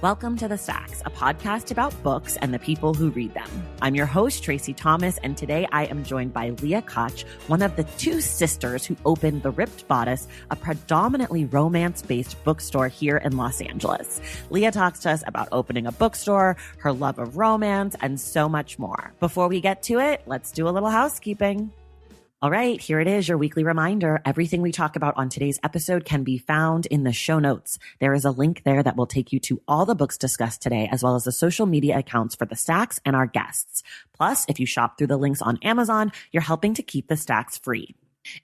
Welcome to The Stacks, a podcast about books and the people who read them. I'm your host, Tracy Thomas, and today I am joined by Leah Koch, one of the two sisters who opened the Ripped Bodice, a predominantly romance-based bookstore here in Los Angeles. Leah talks to us about opening a bookstore, her love of romance, and so much more. Before we get to it, let's do a little housekeeping. All right, here it is, your weekly reminder. Everything we talk about on today's episode can be found in the show notes. There is a link there that will take you to all the books discussed today, as well as the social media accounts for the Stacks and our guests. Plus, if you shop through the links on Amazon, you're helping to keep the Stacks free.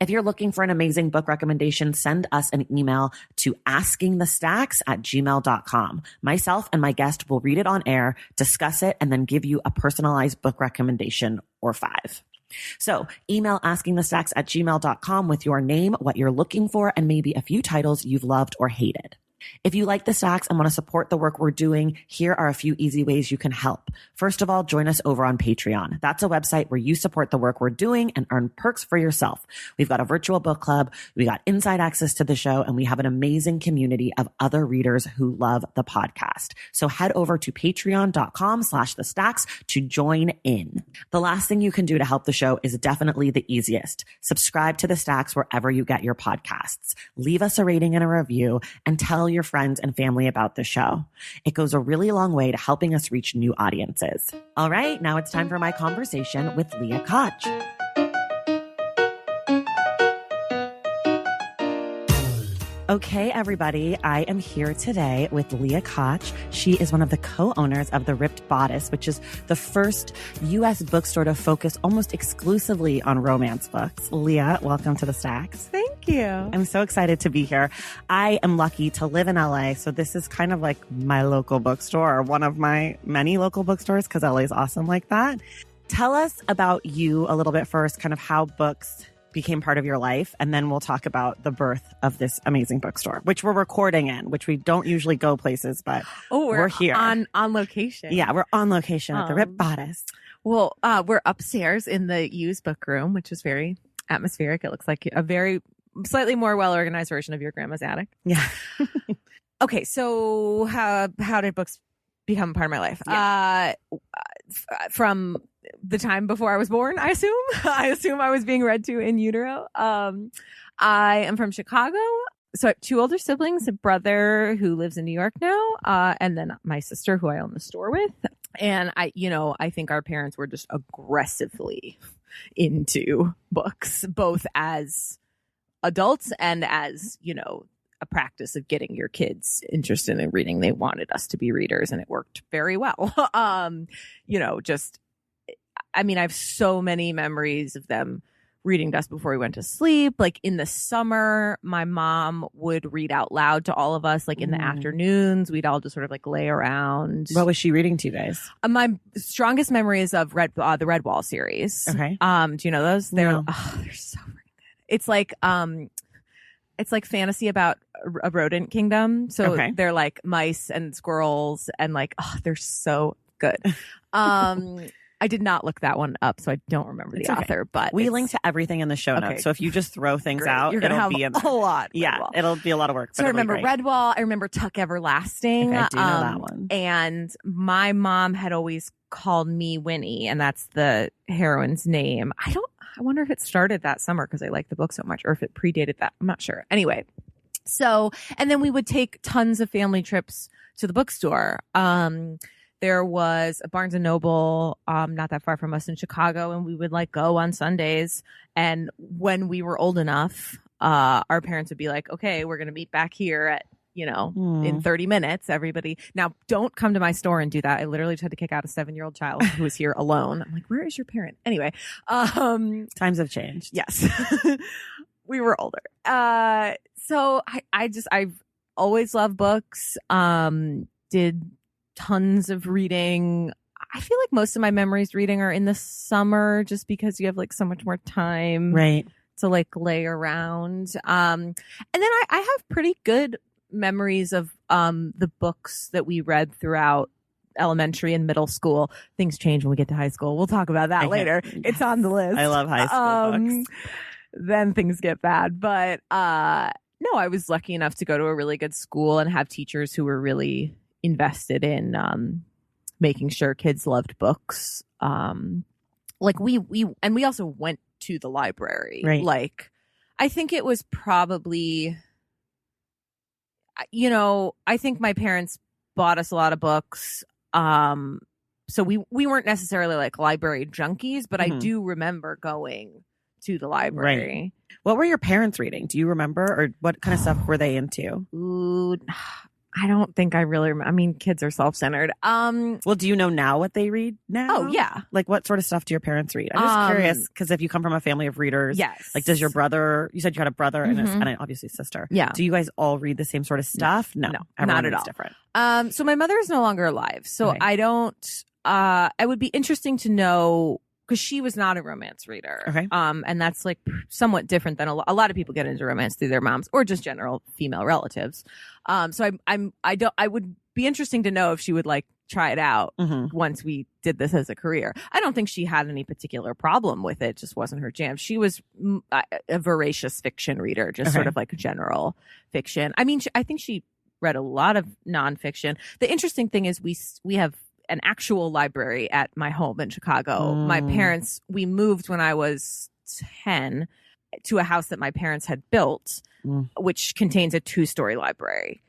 If you're looking for an amazing book recommendation, send us an email to askingthestacks@gmail.com. Myself and my guest will read it on air, discuss it, and then give you a personalized book recommendation or 5. So email askingthestacks@gmail.com with your name, what you're looking for, and maybe a few titles you've loved or hated. If you like the Stacks and want to support the work we're doing, here are a few easy ways you can help. First of all, join us over on Patreon. That's a website where you support the work we're doing and earn perks for yourself. We've got a virtual book club, we got inside access to the show, and we have an amazing community of other readers who love the podcast. So head over to patreon.com/thestacks to join in. The last thing you can do to help the show is definitely the easiest. Subscribe to the Stacks wherever you get your podcasts. Leave us a rating and a review, and tell your friends and family about the show. It goes a really long way to helping us reach new audiences. All right, now it's time for my conversation with Leah Koch. Okay, everybody, I am here today with Leah Koch. She is one of the co-owners of the Ripped Bodice, which is the first U.S. bookstore to focus almost exclusively on romance books. Leah, welcome to the Stacks. Thank you. I'm so excited to be here. I am lucky to live in LA, so this is kind of like my local bookstore, or one of my many local bookstores, because LA is awesome like that. Tell us about you a little bit first, kind of how books became part of your life, and then we'll talk about the birth of this amazing bookstore, which we're recording in, which we don't usually go places, but we're here on location. Yeah, we're on location at the Ripped Bodice. Well, we're upstairs in the used book room, which is very atmospheric. It looks like a very slightly more well-organized version of your grandma's attic. Yeah. Okay, so how did books become a part of my life? Yeah. From the time before I was born, I assume. I assume I was being read to in utero. I am from Chicago. So I have 2 older siblings, a brother who lives in New York now, and then my sister who I own the store with. And I think our parents were just aggressively into books, both as adults and as, a practice of getting your kids interested in reading. They wanted us to be readers, and it worked very well. I have so many memories of them reading to us before we went to sleep. Like in the summer, my mom would read out loud to all of us. Like in the afternoons, we'd all just sort of like lay around. What was she reading to you guys? My strongest memory is of the Redwall series. Okay. Do you know those? They're No. They're so freaking good. It's like fantasy about a rodent kingdom. So they're like mice and squirrels, and they're so good. I did not look that one up, so I don't remember the author. But we link to everything in the show notes. So if you just throw things out, you're gonna it'll have be in a lot. Yeah, Redwall. it'll be a lot of work. So I remember Redwall. I remember Tuck Everlasting. Okay, I do know that one. And my mom had always called me Winnie, and that's the heroine's name. I wonder if it started that summer because I liked the book so much, or if it predated that. I'm not sure. Anyway, so, and then we would take tons of family trips to the bookstore. There was a Barnes and Noble, not that far from us in Chicago, and we would go on Sundays. And when we were old enough, our parents would be like, okay, we're going to meet back here at, in 30 minutes, everybody. Now, don't come to my store and do that. I literally just had to kick out a 7-year-old child who was here alone. I'm like, where is your parent? Anyway. Times have changed. Yes. We were older. So I've always loved books. Did tons of reading. I feel like most of my memories reading are in the summer, just because you have so much more time, right, to lay around. And then I have pretty good memories of the books that we read throughout elementary and middle school. Things change when we get to high school. We'll talk about that later. Yes. It's on the list. I love high school books. Then things get bad, but no, I was lucky enough to go to a really good school and have teachers who were really invested in making sure kids loved books. Like we also went to the library. Right. Like, I think it was probably, I think my parents bought us a lot of books. So we weren't necessarily like library junkies, but I do remember going to the library. Right. What were your parents reading? Do you remember? Or what kind of stuff were they into? Ooh, I don't think I really remember. I mean, kids are self-centered. Well, do you know now what they read now? Oh, yeah. Like, what sort of stuff do your parents read? I'm just curious, because if you come from a family of readers, yes. like, does your brother, you said you had a brother and obviously a sister. Yeah. Do you guys all read the same sort of stuff? No, not at all. Different. So my mother is no longer alive. So I don't, it would be interesting to know, because she was not a romance reader. Okay. And that's like somewhat different than a lot of people get into romance through their moms or just general female relatives. So I would be interesting to know if she would like try it out once we did this as a career. I don't think she had any particular problem with it. Just wasn't her jam. She was a voracious fiction reader, just sort of like general fiction. I mean, I think she read a lot of nonfiction. The interesting thing is we have an actual library at my home in Chicago. My parents, we moved when I was 10 to a house that my parents had built, which contains a 2-story library.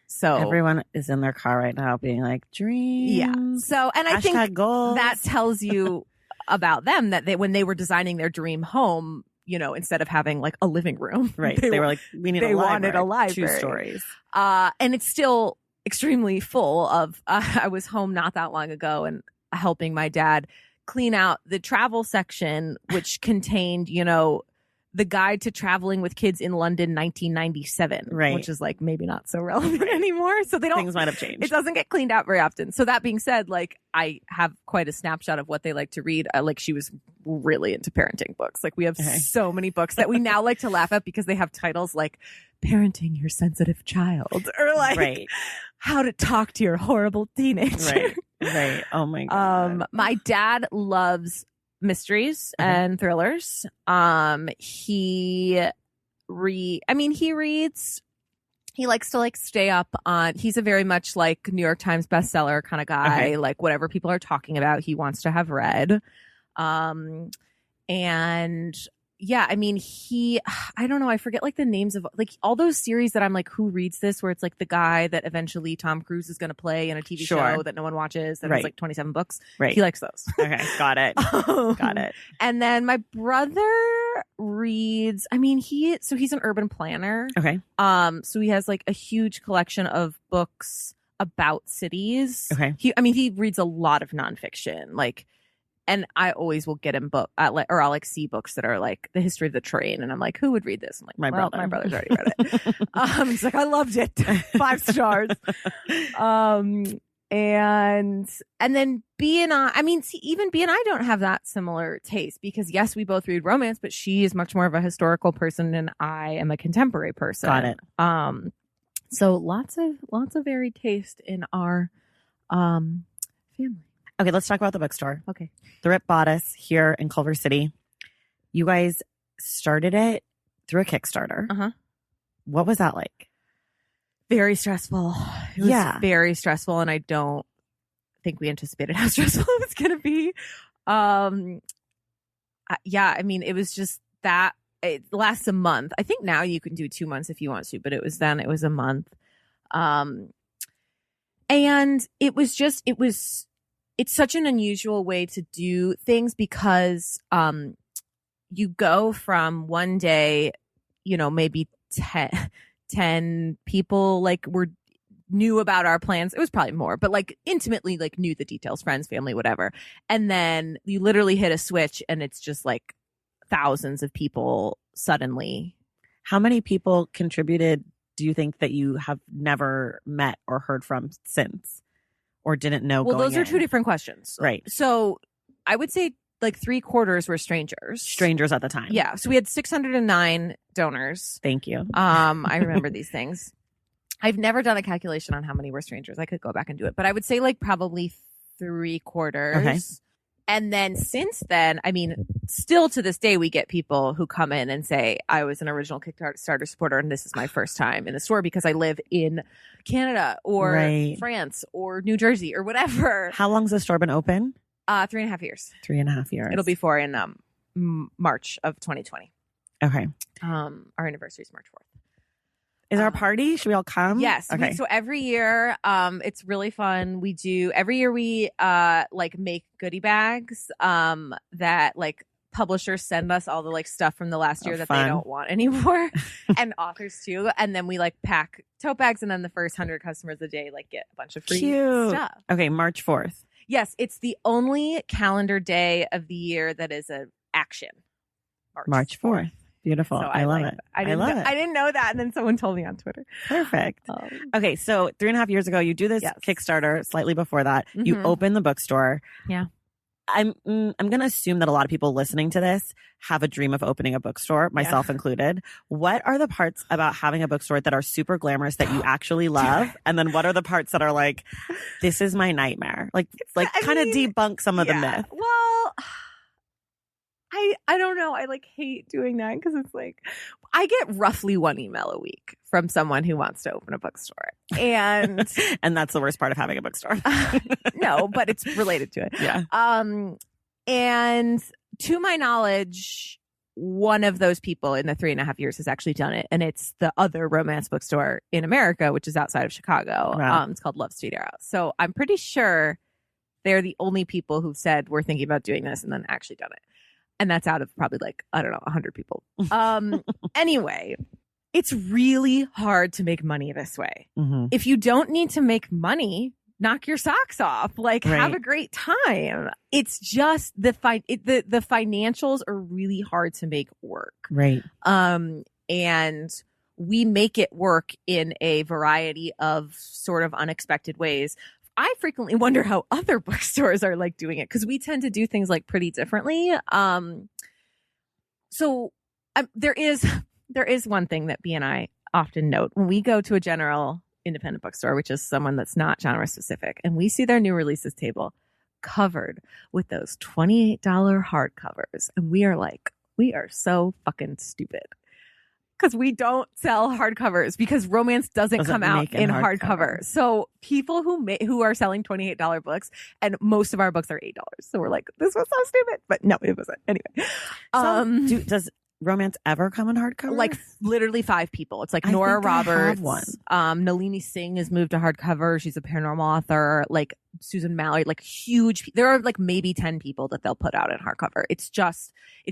So everyone is in their car right now being like, dreams. Yeah. So, and I think goals. that tells you about them, that when they were designing their dream home, instead of having like a living room, right? They were like, we need a library. They wanted a library. 2 stories. And it's still extremely full of, I was home not that long ago and helping my dad clean out the travel section, which contained, the guide to traveling with kids in London 1997, right? Which is like maybe not so relevant anymore. So things might have changed. It doesn't get cleaned out very often. So that being said, like I have quite a snapshot of what they like to read. Like she was really into parenting books. Like we have so many books that we now like to laugh at because they have titles like Parenting Your Sensitive Child or like How to Talk to Your Horrible Teenager. Right. Oh my God. My dad loves mysteries and thrillers. He reads. He likes to like stay up on. He's a very much like New York Times bestseller kind of guy. Like whatever people are talking about, he wants to have read. And yeah, I mean, I don't know. I forget like the names of like all those series that I'm like, who reads this? Where it's like the guy that eventually Tom Cruise is going to play in a TV show that no one watches. That has like 27 books. Right. He likes those. Okay. Got it. Got it. And then my brother reads, I mean, he's an urban planner. Okay. So he has like a huge collection of books about cities. Okay. He reads a lot of nonfiction, like, and I always will get him or I'll like see books that are like the history of the train, and I'm like, who would read this? I'm like, my brother's already read it. He's like, I loved it, 5 stars. And then B and I mean, see, even B and I don't have that similar taste because yes, we both read romance, but she is much more of a historical person, and I am a contemporary person. Got it. So lots of varied taste in our family. Okay, let's talk about the bookstore. Okay. The Rip Bodice here in Culver City. You guys started it through a Kickstarter. What was that like? Very stressful. It was very stressful, and I don't think we anticipated how stressful it was going to be. Yeah, I mean, it was just that it lasts a month. I think now you can do 2 months if you want to, but it was a month. And it's such an unusual way to do things because you go from one day, maybe 10 people like knew about our plans. It was probably more, but like intimately like knew the details, friends, family, whatever. And then you literally hit a switch and it's just like thousands of people suddenly. How many people contributed, do you think, that you have never met or heard from since? Or didn't know. Well, those are 2 different questions. Right. So I would say like 3/4 were strangers. Strangers at the time. Yeah. So we had 609 donors. Thank you. I remember these things. I've never done a calculation on how many were strangers. I could go back and do it. But I would say like probably 3/4. And then since then, I mean, still to this day, we get people who come in and say, I was an original Kickstarter supporter and this is my first time in the store because I live in Canada or France or New Jersey or whatever. How long's the store been open? 3.5 years. 3.5 years. It'll be 4 in March of 2020. Okay. Our anniversary is March 4th. Is our party? Should we all come? Yes. Okay. So every year, it's really fun. Every year we like make goodie bags that like publishers send us all the like stuff from the last year that they don't want anymore, and authors too. And then we like pack tote bags, and then the first 100 customers a day like get a bunch of free stuff. Okay, March 4th. Yes, it's the only calendar day of the year that is an action. March 4th. Beautiful. So I love it. I didn't know that. And then someone told me on Twitter. Perfect. Okay. So 3.5 years ago, you do this Kickstarter. Slightly before that, you open the bookstore. Yeah. I'm going to assume that a lot of people listening to this have a dream of opening a bookstore, myself included. What are the parts about having a bookstore that are super glamorous that you actually love? And then what are the parts that are like, this is my nightmare? Like kind of debunk some of the myth. Well, I don't know. I like hate doing that because it's like I get roughly 1 email a week from someone who wants to open a bookstore. And and that's the worst part of having a bookstore. No, but it's related to it. Yeah. And to my knowledge, one of those people in the 3.5 years has actually done it. And it's the other romance bookstore in America, which is outside of Chicago. Wow. It's called Love Street Arrow. So I'm pretty sure they're the only people who've said we're thinking about doing this and then actually done it. And that's out of probably like, I don't know, 100 people. Anyway, it's really hard to make money this way. Mm-hmm. If you don't need to make money, knock your socks off. Like, have a great time. It's just the financials are really hard to make work. Right. And we make it work in a variety of sort of unexpected ways. I frequently wonder how other bookstores are like doing it because we tend to do things like pretty differently. So there is one thing that B and I often note when we go to a general independent bookstore, which is someone that's not genre specific, and we see their new releases table covered with those $28 hardcovers, and we are like, we are so fucking stupid. Because we don't sell hardcovers because romance doesn't come out in hardcover. So people who are selling $28 books, and most of our books are $8. So we're like, this was so stupid. But no, it wasn't. Anyway. Does romance ever come in hardcover? Like literally 5 people. It's like Nora Roberts. Nalini Singh has moved to hardcover. She's a paranormal author. Like Susan Mallory, like huge. There are like maybe 10 people that they'll put out in hardcover. It's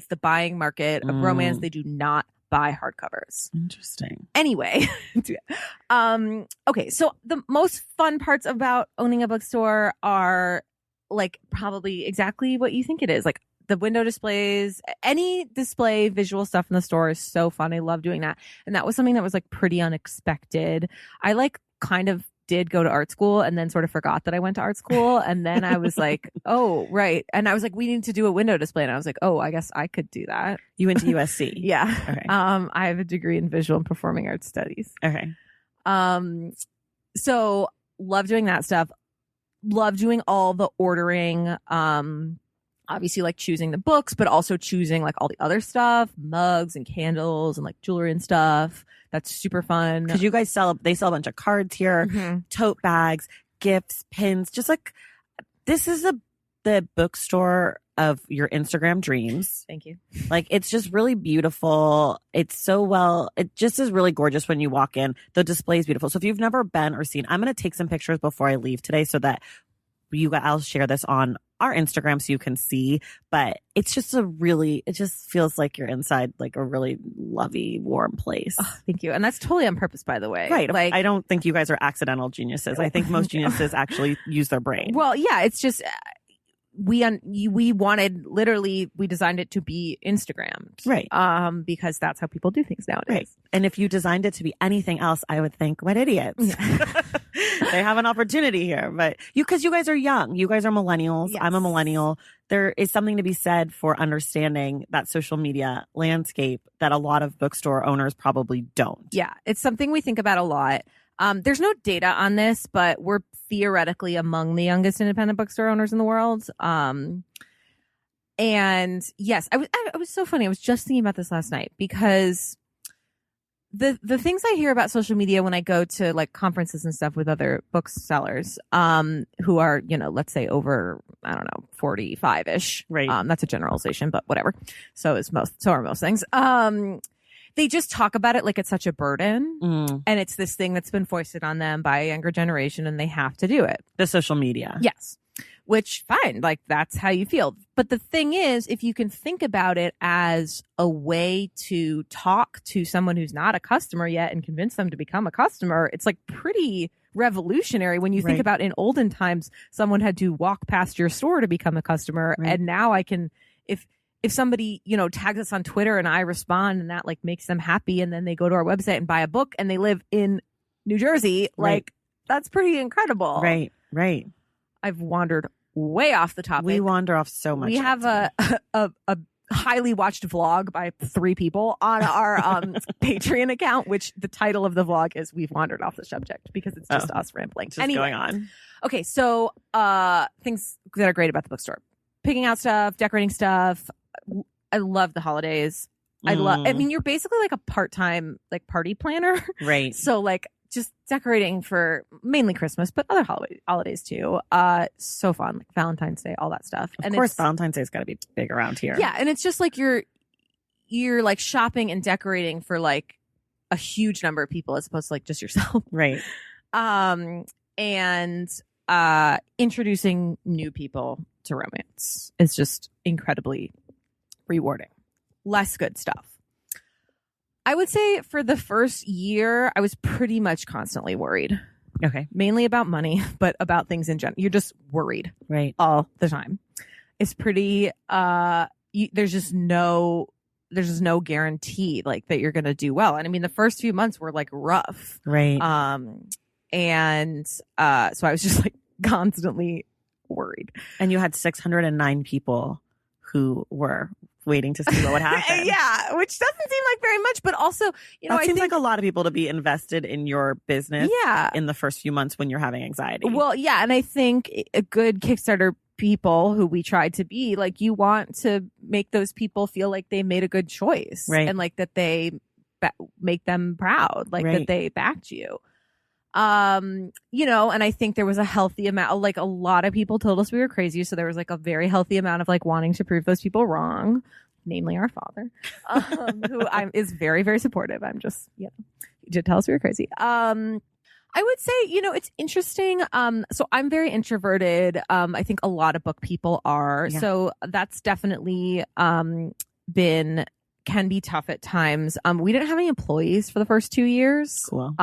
the buying market of romance. They do not buy hardcovers. Interesting. Anyway, okay. So the most fun parts about owning a bookstore are like probably exactly what you think it is. Like the window displays, any display visual stuff in the store is so fun. I love doing that. And that was something that was like pretty unexpected. I like kind of did go to art school and then sort of forgot that I went to art school. And then I was like, oh, right. And I was like, we need to do a window display. And I was like, oh, I guess I could do that. You went to USC. Yeah. Okay. I have a degree in visual and performing arts studies. Okay. So love doing that stuff. Love doing all the ordering. Obviously like choosing the books, but also choosing like all the other stuff, mugs and candles and like jewelry and stuff. That's super fun. Because you guys sell a bunch of cards here, tote bags, gifts, pins, just like this is the bookstore of your Instagram dreams. Thank you. Like it's just really beautiful. It just is really gorgeous when you walk in. The display is beautiful. So if you've never been or seen, I'm going to take some pictures before I leave today so that I'll share this on our Instagram so you can see, but it just feels like you're inside like a really lovely, warm place. Oh, thank you. And that's totally on purpose, by the way. Right. Like, I don't think you guys are accidental geniuses. I think most geniuses actually use their brain. Well, yeah, it's just, we designed it to be Instagrammed. Right. Because that's how people do things nowadays. Right. And if you designed it to be anything else, I would think, what idiots. Yeah. They have an opportunity here, but because you guys are young, you guys are millennials. Yes. I'm a millennial. There is something to be said for understanding that social media landscape that a lot of bookstore owners probably don't. Yeah. It's something we think about a lot. There's no data on this, but we're theoretically among the youngest independent bookstore owners in the world. And yes, I was so funny. I was just thinking about this last night because the things I hear about social media when I go to like conferences and stuff with other booksellers, who are, you know, let's say over, I don't know, 45-ish. Right. That's a generalization, but whatever. So are most things. They just talk about it like it's such a burden. And it's this thing that's been foisted on them by a younger generation and they have to do it. The social media. Yes. Which, fine, like that's how you feel. But the thing is, if you can think about it as a way to talk to someone who's not a customer yet and convince them to become a customer, it's like pretty revolutionary when you think about in olden times, someone had to walk past your store to become a customer. And now I can, if somebody, you know, tags us on Twitter and I respond and that like makes them happy and then they go to our website and buy a book and they live in New Jersey, like that's pretty incredible. Right. I've wandered way off the topic. We wander off so much. We have a highly watched vlog by 3 people on our Patreon account, which the title of the vlog is "We've Wandered Off the Subject" because it's just us rambling. Just anyway, going on. Okay, so things that are great about the bookstore: picking out stuff, decorating stuff. I love the holidays. I mean, you're basically like a part-time like party planner, right? So like just decorating for mainly Christmas, but other holidays too. So fun, like Valentine's Day, all that stuff. Of course, Valentine's Day's got to be big around here. Yeah, and it's just like you're like shopping and decorating for like a huge number of people as opposed to like just yourself, right? And introducing new people to romance is just incredibly rewarding. Less good stuff. I would say for the first year, I was pretty much constantly worried. Okay. Mainly about money, but about things in general. You're just worried. Right. All the time. It's pretty, there's just no guarantee like that you're going to do well. And I mean, the first few months were like rough. Right. So I was just like constantly worried. And you had 609 people who were waiting to see what would happen. Yeah, which doesn't seem like very much, but also, you know, it seems like a lot of people to be invested in your business in the first few months when you're having anxiety. Well, yeah, and I think a good Kickstarter people who we tried to be, like, you want to make those people feel like they made a good choice. Right. And like that they make them proud, like that they backed you. You know, and I think there was a healthy amount, like a lot of people told us we were crazy. So there was like a very healthy amount of like wanting to prove those people wrong, namely our father, who is very, very supportive. I'm just, you know, he did tell us we were crazy. I would say, you know, it's interesting. So I'm very introverted. I think a lot of book people are. Yeah. So that's definitely, can be tough at times. We didn't have any employees for the first 2 years, cool.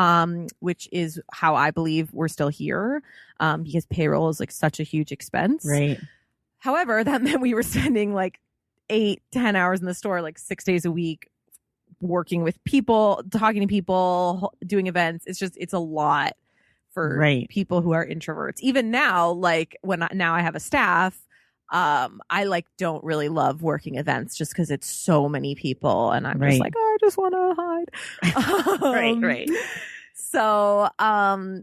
Which is how I believe we're still here, because payroll is like such a huge expense. Right. However, that meant we were spending like 8-10 hours in the store, like 6 days a week, working with people, talking to people, doing events. It's a lot for people who are introverts. Even now, like now I have a staff, I like don't really love working events just because it's so many people and I'm just like, oh, I just want to hide. Right. So,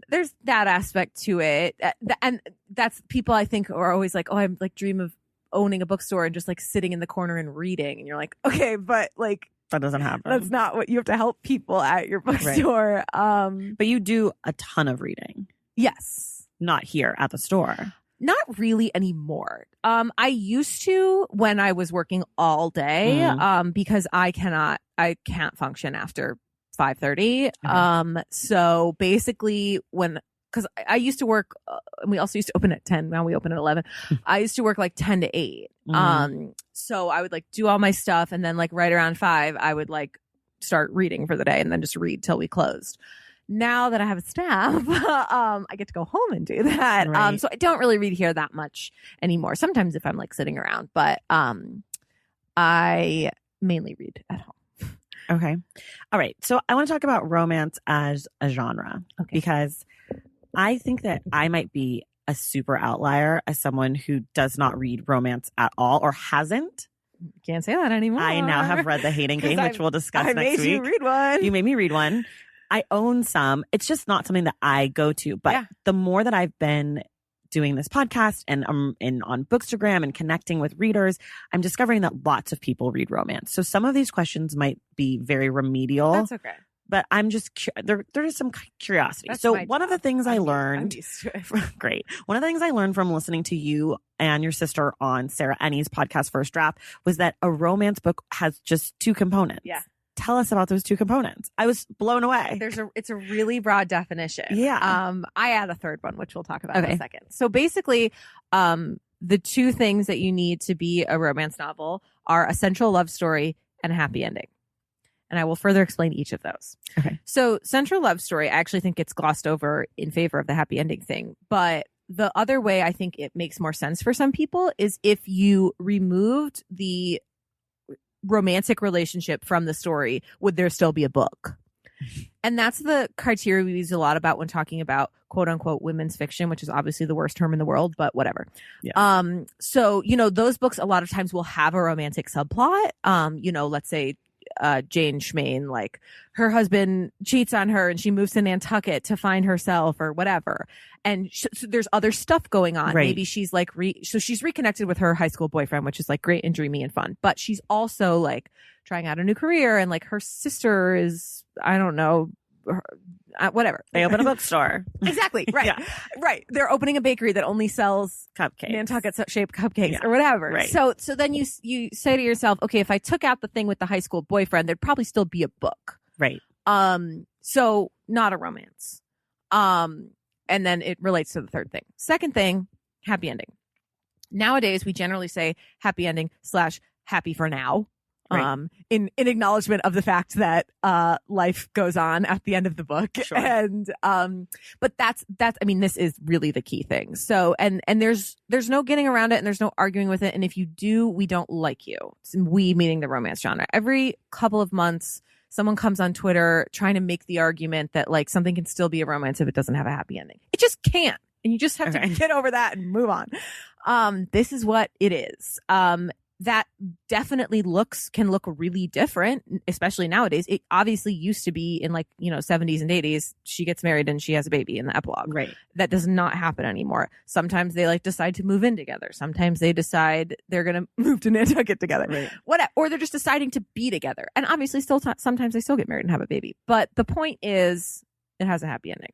there's that aspect to it. And that's people I think are always like, oh, I'm like dream of owning a bookstore and just like sitting in the corner and reading. And you're like, okay, but like, that doesn't happen. That's not what you have to help people at your bookstore. But you do a ton of reading. Yes. Not here at the store. Not really anymore. I used to when I was working all day, because I can't function after 5:30. Okay. So basically because I used to work, and we also used to open at 10. Now we open at 11. I used to work like 10 to 8. So I would like do all my stuff. And then like right around 5, I would like start reading for the day and then just read till we closed. Now that I have a staff, I get to go home and do that. Right. So I don't really read here that much anymore. Sometimes if I'm like sitting around, but I mainly read at home. Okay. All right. So I want to talk about romance as a genre, because I think that I might be a super outlier as someone who does not read romance at all or hasn't. Can't say that anymore. I now have read The Hating Game, which we'll discuss next week. I made you read one. You made me read one. I own some. It's just not something that I go to. But the more that I've been doing this podcast and on Bookstagram and connecting with readers, I'm discovering that lots of people read romance. So some of these questions might be very remedial. That's okay. But I'm just, there is some curiosity. That's so my one job. of the things I I'm learned, used to it. great. One of the things I learned from listening to you and your sister on Sarah Ennie's podcast, First Draft, was that a romance book has just two components. Yeah. Tell us about those two components. I was blown away. It's a really broad definition. Yeah. I add a third one, which we'll talk about in a second. So basically, the two things that you need to be a romance novel are a central love story and a happy ending. And I will further explain each of those. Okay. So central love story, I actually think gets glossed over in favor of the happy ending thing. But the other way I think it makes more sense for some people is if you removed the romantic relationship from the story, would there still be a book? And that's the criteria we use a lot about when talking about quote unquote women's fiction, which is obviously the worst term in the world, but whatever. Yeah. So, those books a lot of times will have a romantic subplot. Let's say Jane Schmain, like her husband cheats on her and she moves to Nantucket to find herself or whatever. And so there's other stuff going on. Right. Maybe she's like, so she's reconnected with her high school boyfriend, which is like great and dreamy and fun, but she's also like trying out a new career. And like her sister is, I don't know, whatever. They open a bookstore. Exactly. Right. Yeah. Right. They're opening a bakery that only sells Cupcakes. Nantucket shaped cupcakes Yeah. or whatever. Right. So then you say to yourself, okay, if I took out the thing with the high school boyfriend, there'd probably still be a book. Right. So not a romance. And then it relates to the third thing. Second thing, happy ending. Nowadays, we generally say happy ending / happy for now. Right. In acknowledgement of the fact that life goes on at the end of the book. Sure. And but that's I mean, this is really the key thing. So and there's no getting around it and there's no arguing with it. And if you do, we don't like you. We meaning the romance genre. Every couple of months someone comes on Twitter trying to make the argument that like something can still be a romance if it doesn't have a happy ending. It just can't. And you just have to get over that and move on. This is what it is. That definitely can look really different, especially nowadays. It obviously used to be in 70s and 80s. She gets married and she has a baby in the epilogue. Right. That does not happen anymore. Sometimes they decide to move in together. Sometimes they decide they're going to move to Nantucket together. Right. Or they're just deciding to be together. And obviously sometimes they still get married and have a baby. But the point is it has a happy ending.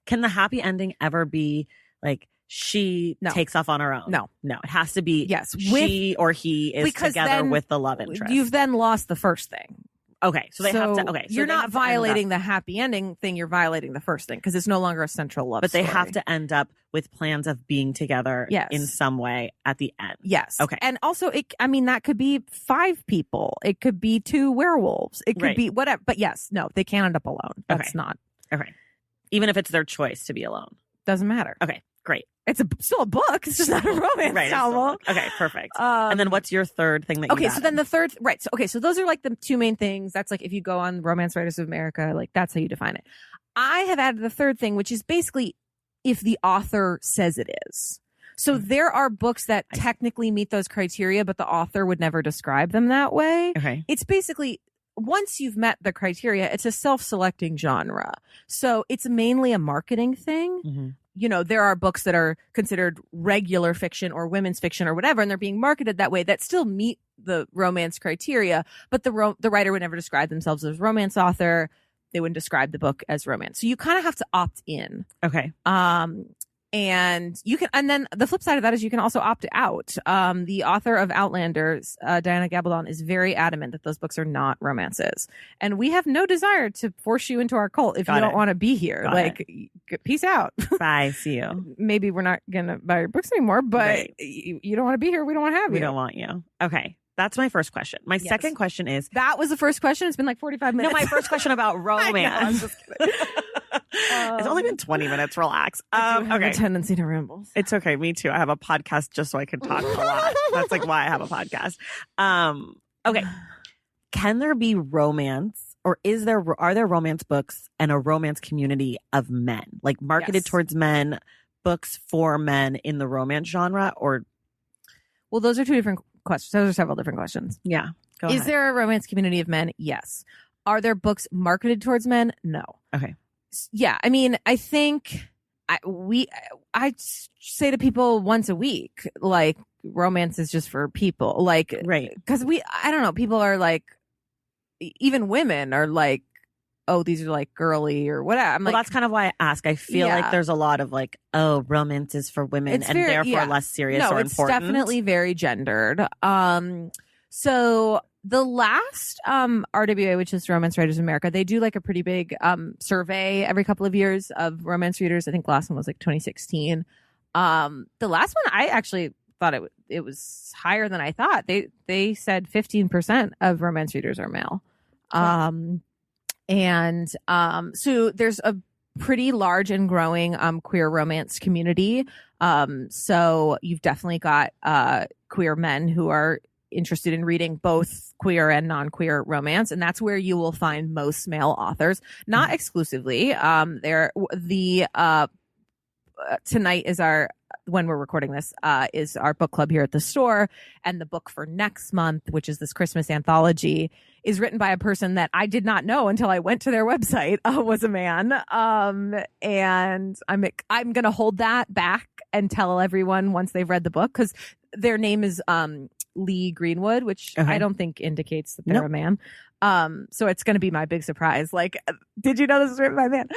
Can the happy ending ever be like she takes off on her own? No. It has to be she or he is together with the love interest. You've then lost the first thing. Okay, so they have to. Okay, so you're not violating the happy ending thing. You're violating the first thing because it's no longer a central love. But story. they have to end up with plans of being together in some way at the end. Yes. Okay. And also, that could be 5 people. It could be 2 werewolves. It could be whatever. But they can't end up alone. That's not okay. Even if it's their choice to be alone, doesn't matter. Okay, great. It's still a book. It's just not a romance novel. Okay, perfect. And then what's your third thing that you so then the third, right. So those are like the 2 main things. That's like if you go on Romance Writers of America, like that's how you define it. I have added the third thing, which is basically if the author says it is. So there are books that technically meet those criteria, but the author would never describe them that way. Okay. It's basically once you've met the criteria, it's a self-selecting genre. So it's mainly a marketing thing. Mm-hmm. There are books that are considered regular fiction or women's fiction or whatever, and they're being marketed that way that still meet the romance criteria, but the writer would never describe themselves as a romance author. They wouldn't describe the book as romance. So you kind of have to opt in. Okay. And you can, and then the flip side of that is you can also opt out. The author of Outlander, Diana Gabaldon, is very adamant that those books are not romances. And we have no desire to force you into our cult if you don't want to be here. Peace out. Bye. See you. Maybe we're not going to buy your books anymore, but you don't want to be here. We don't want to have you. We don't want you. Okay. That's my first question. My second question is... That was the first question? It's been like 45 minutes. No, my first question about romance. I know, I'm just kidding. It's only been 20 minutes. Relax. I do have a tendency to ramble. It's okay. Me too. I have a podcast just so I can talk a lot. That's like why I have a podcast. Okay. Can there be romance or are there romance books and a romance community of men, like marketed towards men, books for men in the romance genre? Or well, those are 2 different questions. Those are several different questions. Yeah. Go Is ahead. there a romance community of men? Yes. Are there books marketed towards men? No. Okay. Yeah. I mean, I think I say to people once a week, like, romance is just for people, like, Right. because I don't know, people are like, even women are like, oh, these are like girly or whatever. I'm Well, like, that's kind of why I ask. I feel like there's a lot of like, oh, romance is for women and therefore less serious or important. No, it's definitely very gendered. So the last RWA, which is Romance Writers of America, they do like a pretty big survey every couple of years of romance readers. I think the last one was like 2016. The last one, I actually thought it was higher than I thought. They said 15% of romance readers are male. Wow. So there's a pretty large and growing queer romance community. So you've definitely got queer men who are interested in reading both queer and non-queer romance, and that's where you will find most male authors, not exclusively. Tonight is when we're recording this, is our book club here at the store, and the book for next month, which is this Christmas anthology, is written by a person that I did not know until I went to their website, was a man. And I'm going to hold that back and tell everyone once they've read the book, because their name is Lee Greenwood, which I don't think indicates that they're a man. So it's going to be my big surprise. Like, did you know this was written by a man?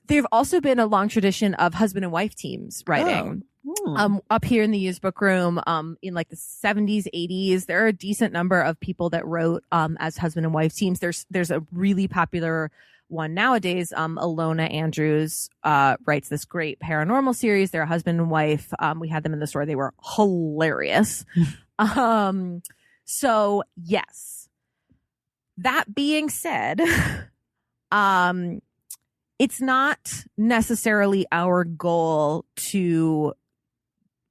There've also been a long tradition of husband and wife teams writing. Up here in the used book room, in like the 70s, 80s, there are a decent number of people that wrote as husband and wife teams. There's a really popular one nowadays. Alona Andrews writes this great paranormal series. They're a husband and wife. We had them in the store. They were hilarious. So yes. That being said, it's not necessarily our goal to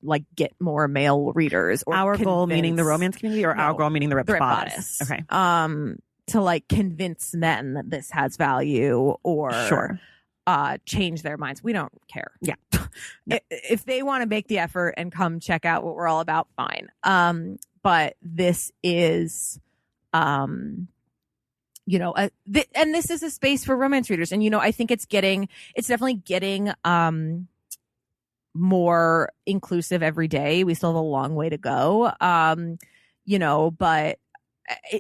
like get more male readers, or our goal meaning the romance community, or our goal meaning the Ripped Bodice. Okay. To like convince men that this has value, or change their minds. We don't care. Yeah. If they want to make the effort and come check out what we're all about, fine. But this is and this is a space for romance readers. And, I think it's definitely getting more inclusive every day. We still have a long way to go. But,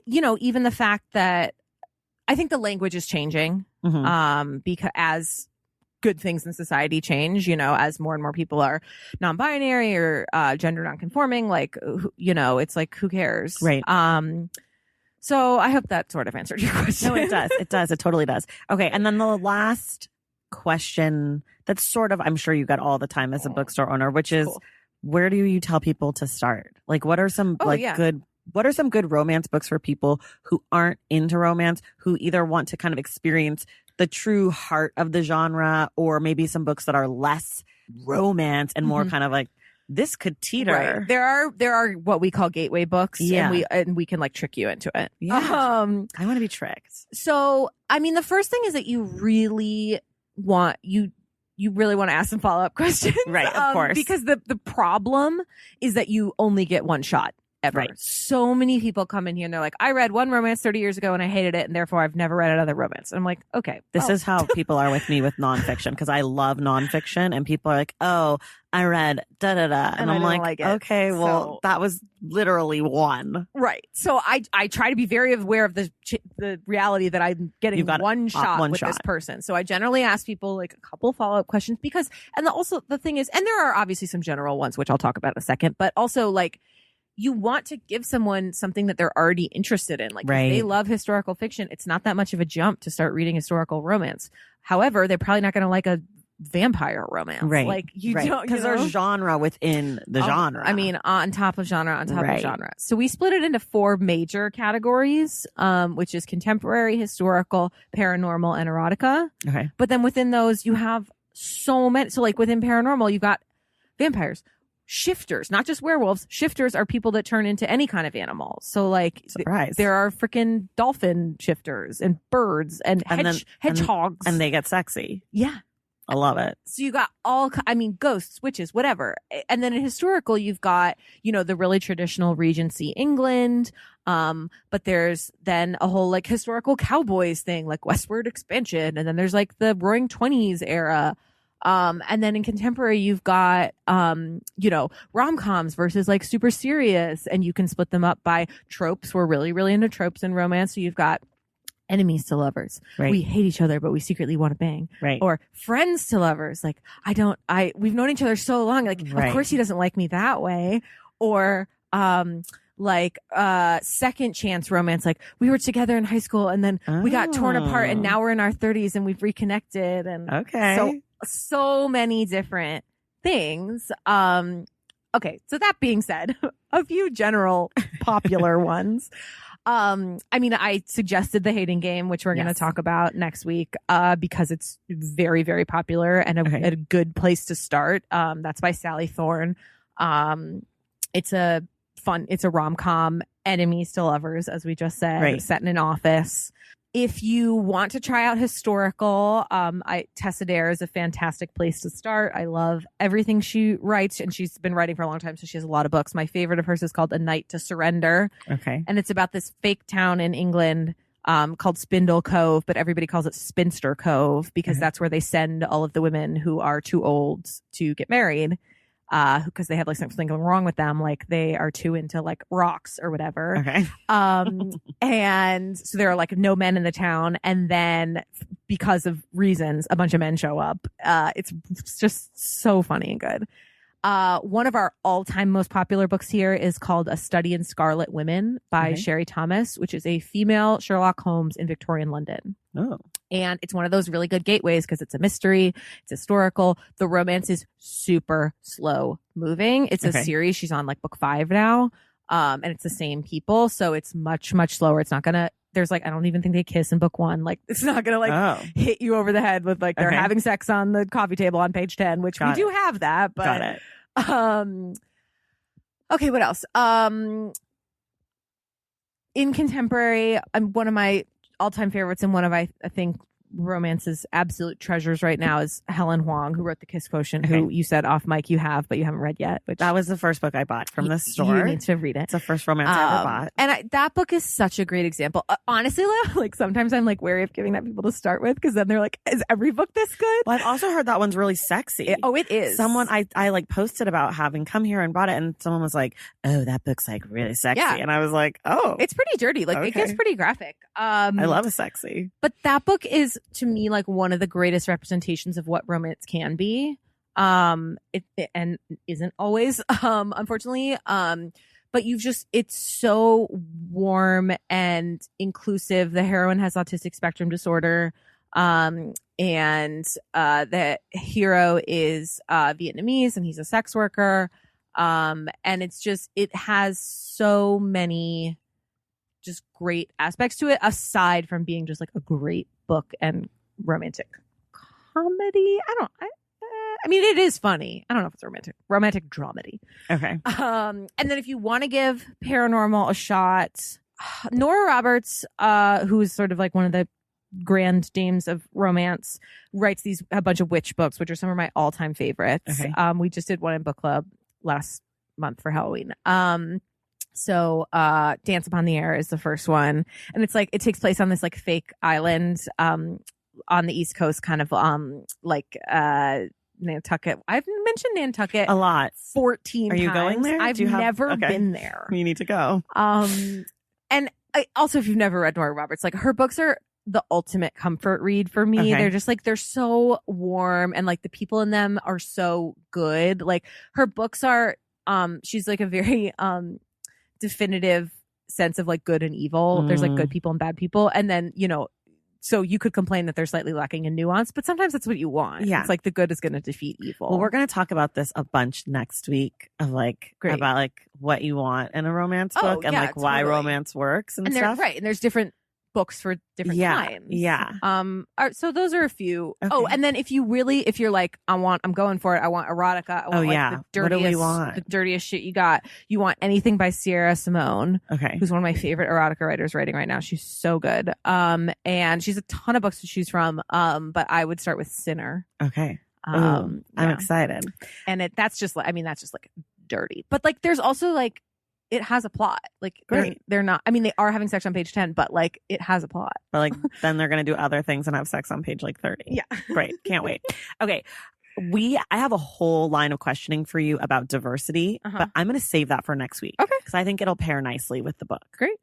even the fact that I think the language is changing, because as good things in society change, as more and more people are non-binary or gender non-conforming, like, it's like, who cares? Right. So I hope that sort of answered your question. No, it does. It does. It totally does. Okay. And then the last question that's sort of, I'm sure you get all the time as a bookstore owner, which is, where do you tell people to start? Like, what are some good romance books for people who aren't into romance, who either want to kind of experience the true heart of the genre, or maybe some books that are less romance and more kind of like, this could teeter. Right. There are what we call gateway books, and we can like trick you into it. Yeah. I want to be tricked. So, I mean, the first thing is that you really want to ask some follow-up questions. Right, of course. Because the problem is that you only get one shot ever. Right. So many people come in here and they're like, I read one romance 30 years ago and I hated it, and therefore I've never read another romance. And I'm like, okay. This is how people are with me with nonfiction, because I love nonfiction, and people are like, oh, I read da-da-da. And I'm like okay, well, that was literally one. Right. So I try to be very aware of the reality that I'm getting one shot with this person. So I generally ask people like a couple follow-up questions, because, and also the thing is, and there are obviously some general ones, which I'll talk about in a second, but also like, you want to give someone something that they're already interested in. Like, if they love historical fiction, it's not that much of a jump to start reading historical romance. However, they're probably not going to like a vampire romance. Right. Like, you don't, because there's genre within the genre. I mean, on top of genre, on top of genre. So we split it into 4 major categories, which is contemporary, historical, paranormal, and erotica. Okay. But then within those, you have so many. So like within paranormal, you've got vampires, shifters, not just werewolves. Shifters are people that turn into any kind of animal. So like there are freaking dolphin shifters and birds and hedgehogs. And they get sexy. Yeah. I love it. So you got ghosts, witches, whatever. And then in historical, you've got, the really traditional Regency England. But there's then a whole like historical cowboys thing, like Westward Expansion. And then there's like the Roaring 20s era. And then in contemporary, you've got, rom-coms versus like super serious, and you can split them up by tropes. We're really, really into tropes in romance. So you've got enemies to lovers. Right. We hate each other, but we secretly want to bang. Right. Or friends to lovers. Like, we've known each other so long. Like, Right. of course he doesn't like me that way. Or, second chance romance. Like, we were together in high school and then we got torn apart and now we're in our 30s and we've reconnected. And so many different things. Okay. So that being said, a few general popular ones. I suggested The Hating Game, which we're going to talk about next week, because it's very, very popular and a good place to start. That's by Sally Thorne. It's a rom-com, enemies to lovers, as we just said, set in an office. If you want to try out historical, Tessa Dare is a fantastic place to start. I love everything she writes, and she's been writing for a long time, so she has a lot of books. My favorite of hers is called A Night to Surrender. Okay. And it's about this fake town in England called Spindle Cove, but everybody calls it Spinster Cove because that's where they send all of the women who are too old to get married. Because they have like something going wrong with them, like they are too into like rocks or whatever. Okay. And so there are like no men in the town, and then because of reasons, a bunch of men show up. It's just so funny and good. One of our all-time most popular books here is called A Study in Scarlet Women by Sherry Thomas, which is a female Sherlock Holmes in Victorian London. Oh. And it's one of those really good gateways because it's a mystery, it's historical. The romance is super slow moving. It's a series. She's on like book 5 now. And it's the same people. So it's much, much slower. It's not going to, I don't even think they kiss in book 1. Like, it's not going to hit you over the head with like they're having sex on the coffee table on page 10, which we do have that. But, got it. Okay, what else? In contemporary, one of my all-time favorites and one of I think romance's absolute treasures right now is Helen Huang, who wrote The Kiss Quotient, who you said off mic you have, but you haven't read yet. Which that was the first book I bought from the store. You need to read it. It's the first romance I ever bought. And that book is such a great example. Honestly, like sometimes I'm like wary of giving that people to start with because then they're like, is every book this good? Well, I've also heard that one's really sexy. It is. Someone I like posted about having come here and bought it, and someone was like, oh, that book's like really sexy. Yeah. And I was like, oh. It's pretty dirty. Like it gets pretty graphic. I love a sexy. But that book is, to me, like one of the greatest representations of what romance can be. It and isn't always, unfortunately. But it's so warm and inclusive. The heroine has autistic spectrum disorder. And the hero is Vietnamese and he's a sex worker. And it has so many just great aspects to it, aside from being just like a great book and romantic comedy. I mean, it is funny. I don't know if it's romantic dramedy. Okay. And then if you want to give paranormal a shot, Nora Roberts, who is sort of like one of the grand dames of romance, writes a bunch of witch books, which are some of my all-time favorites. Okay. We just did one in book club last month for Halloween. So Dance Upon the Air is the first one, and it's like it takes place on this like fake island on the East Coast, kind of like Nantucket. I've mentioned Nantucket a lot, 14 times. Are you going there? I've never been there. You need to go. And also, if you've never read Nora Roberts, like her books are the ultimate comfort read for me. Okay. They're just like, they're so warm, and like the people in them are so good. Like her books are, she's like a very definitive sense of like good and evil. There's like good people and bad people, and then so you could complain that they're slightly lacking in nuance, but sometimes that's what you want. Yeah. It's like the good is going to defeat evil. Well, we're going to talk about this a bunch next week of like, about like what you want in a romance book and like why romance works and stuff. Right. And there's different books for different times. Yeah. So those are a few. Okay. Oh, and then if you're like, I'm going for it. I want erotica. I want the dirtiest, what do we want? The dirtiest shit you got. You want anything by Sierra Simone. Okay. Who's one of my favorite erotica writers writing right now. She's so good. And she's a ton of books to choose from. But I would start with Sinner. Okay. I'm excited. And that's just like dirty. But like, there's also like, it has a plot. Like they're not, I mean, they are having sex on page 10, but like it has a plot. But like then they're going to do other things and have sex on page like 30. Yeah. Great. Can't wait. Okay. I have a whole line of questioning for you about diversity, but I'm going to save that for next week. Okay. Because I think it'll pair nicely with the book. Great.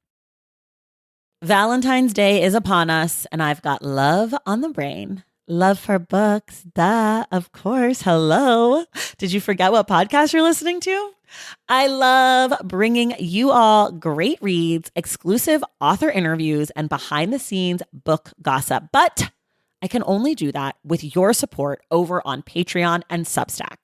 Valentine's Day is upon us, and I've got love on the brain. Love for books. Duh, of course. Hello. Did you forget what podcast you're listening to? I love bringing you all great reads, exclusive author interviews, and behind the scenes book gossip. But I can only do that with your support over on Patreon and Substack.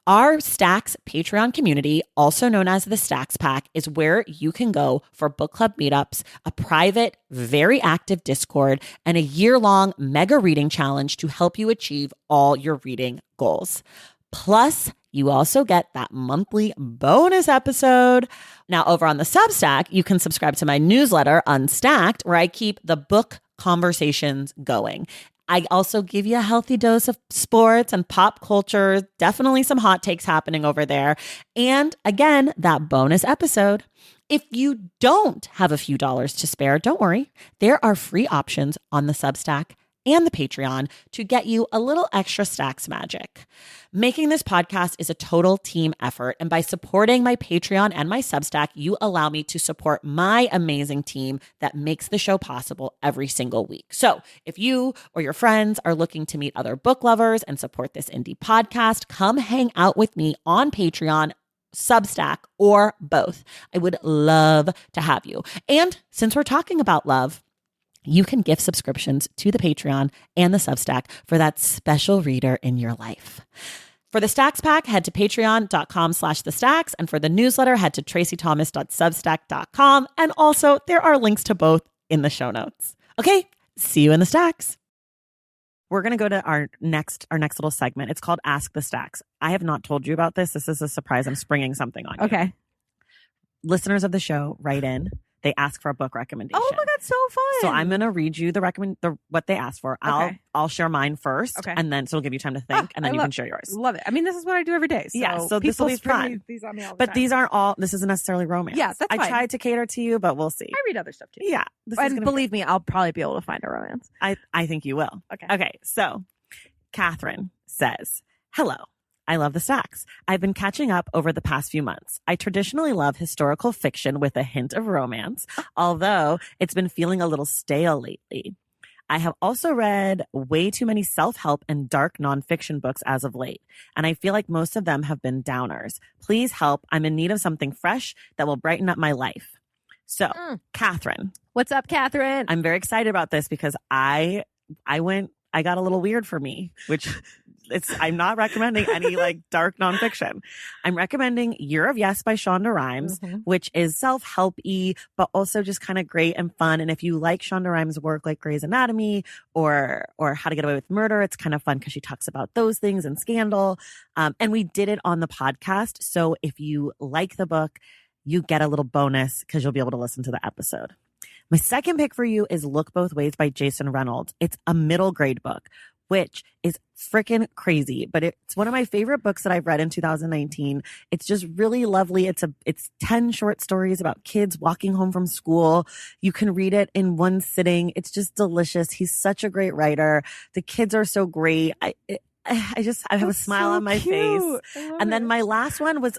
Our Stacks Patreon community, also known as the Stacks Pack, is where you can go for book club meetups, a private, very active Discord, and a year-long mega reading challenge to help you achieve all your reading goals. Plus, you also get that monthly bonus episode. Now, over on the Substack, you can subscribe to my newsletter, Unstacked, where I keep the book conversations going. I also give you a healthy dose of sports and pop culture, definitely some hot takes happening over there. And again, that bonus episode. If you don't have a few dollars to spare, don't worry. There are free options on the Substack and the Patreon to get you a little extra Stacks magic. Making this podcast is a total team effort, and by supporting my Patreon and my Substack, you allow me to support my amazing team that makes the show possible every single week. So if you or your friends are looking to meet other book lovers and support this indie podcast, come hang out with me on Patreon, Substack, or both. I would love to have you. And since we're talking about love, you can gift subscriptions to the Patreon and the Substack for that special reader in your life. For the Stacks Pack, head to patreon.com/thestacks. And for the newsletter, head to tracythomas.substack.com. And also, there are links to both in the show notes. Okay, see you in the Stacks. We're going to go to our next little segment. It's called Ask the Stacks. I have not told you about this. This is a surprise. I'm springing something on you. Okay. Listeners of the show write in. They ask for a book recommendation. Oh my God, so fun. So I'm going to read you what they asked for. I'll share mine first. Okay. And then so it'll give you time to think and then you can share yours. Love it. I mean, this is what I do every day. So yeah. So this will be fun. These on me all the but time. these aren't all, this isn't necessarily romance. Yeah, that's fine. I tried to cater to you, but we'll see. I read other stuff too. Yeah. And believe me, I'll probably be able to find a romance. I think you will. Okay. So Catherine says, hello. I love the Stacks. I've been catching up over the past few months. I traditionally love historical fiction with a hint of romance, although it's been feeling a little stale lately. I have also read way too many self-help and dark nonfiction books as of late, and I feel like most of them have been downers. Please help. I'm in need of something fresh that will brighten up my life. So, Catherine. What's up, Catherine? I'm very excited about this because I got a little weird for me, which I'm not recommending any like dark nonfiction. I'm recommending Year of Yes by Shonda Rhimes, which is self-helpy, but also just kind of great and fun. And if you like Shonda Rhimes' work like Grey's Anatomy or How to Get Away with Murder, it's kind of fun because she talks about those things and Scandal. And we did it on the podcast. So if you like the book, you get a little bonus because you'll be able to listen to the episode. My second pick for you is Look Both Ways by Jason Reynolds. It's a middle grade book, which is freaking crazy, but it's one of my favorite books that I've read in 2019. It's just really lovely. It's 10 short stories about kids walking home from school. You can read it in one sitting. It's just delicious. He's such a great writer. The kids are so great. I have a smile on my face. And then my last one was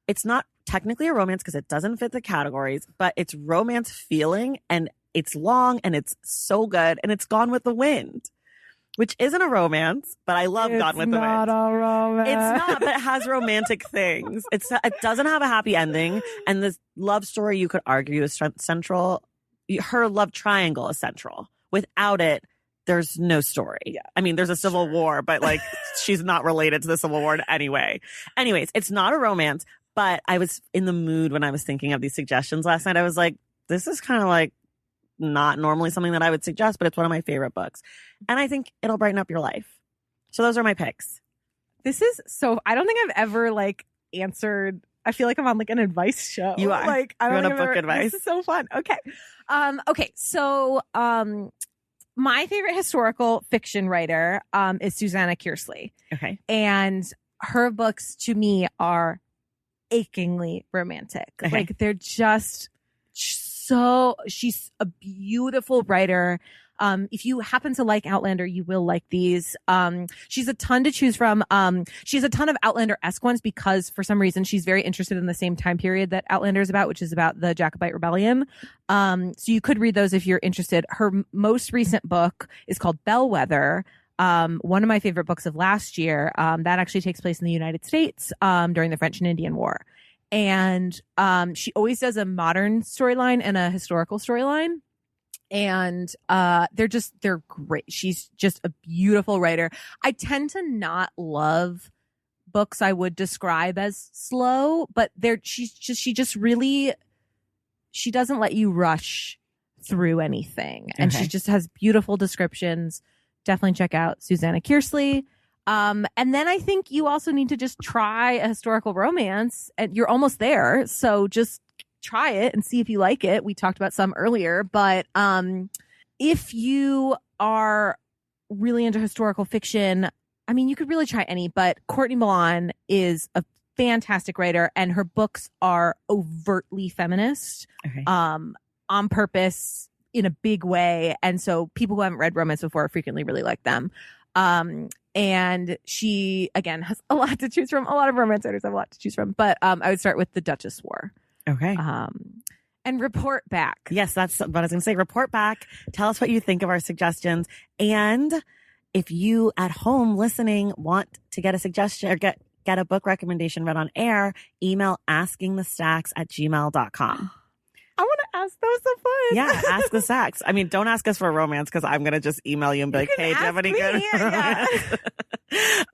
it's not technically a romance because it doesn't fit the categories, but it's romance feeling and it's long and it's so good, and it's Gone with the Wind, which isn't a romance, but I love Gone with the Wind. It's not a romance. It's not, but it has romantic things. It doesn't have a happy ending, and this love story you could argue is central. Her love triangle is central. Without it, there's no story. Yeah. I mean, there's a civil war, but like she's not related to the Civil War in any way. Anyways, it's not a romance, but I was in the mood when I was thinking of these suggestions last night. I was like, this is kind of like not normally something that I would suggest, but it's one of my favorite books. And I think it'll brighten up your life. So those are my picks. This is I don't think I've ever like answered. I feel like I'm on like an advice show. You are. Like, I don't You're on a book advice. This is so fun. Okay. So my favorite historical fiction writer is Susanna Kearsley. Okay. And her books to me are achingly romantic. Okay. Like they're just she's a beautiful writer. If you happen to like Outlander, you will like these. She's a ton to choose from. She has a ton of Outlander-esque ones because for some reason she's very interested in the same time period that Outlander is about, which is about the Jacobite Rebellion. So you could read those if you're interested. Her most recent book is called Bellwether. One of my favorite books of last year. That actually takes place in the United States, during the French and Indian War. And, she always does a modern storyline and a historical storyline. And they're great. She's just a beautiful writer. I tend to not love books I would describe as slow, but she doesn't let you rush through anything. And she just has beautiful descriptions. Definitely check out Susanna Kearsley. And then I think you also need to just try a historical romance, and you're almost there. So just try it and see if you like it. We talked about some earlier, but if you are really into historical fiction, I mean, you could really try any, but Courtney Milan is a fantastic writer, and her books are overtly feminist, on purpose in a big way. And so people who haven't read romance before frequently really like them. And she, again, has a lot to choose from. A lot of romance writers have a lot to choose from, but I would start with The Duchess War. Okay. And report back. Yes, that's what I was going to say. Report back. Tell us what you think of our suggestions. And if you at home listening want to get a suggestion or get a book recommendation read on air, email askingthestacks@gmail.com. I want to ask. That was so fun. Yeah, ask the Stacks. I mean, don't ask us for romance because I'm going to just email you and be like, hey, do you have any good romance?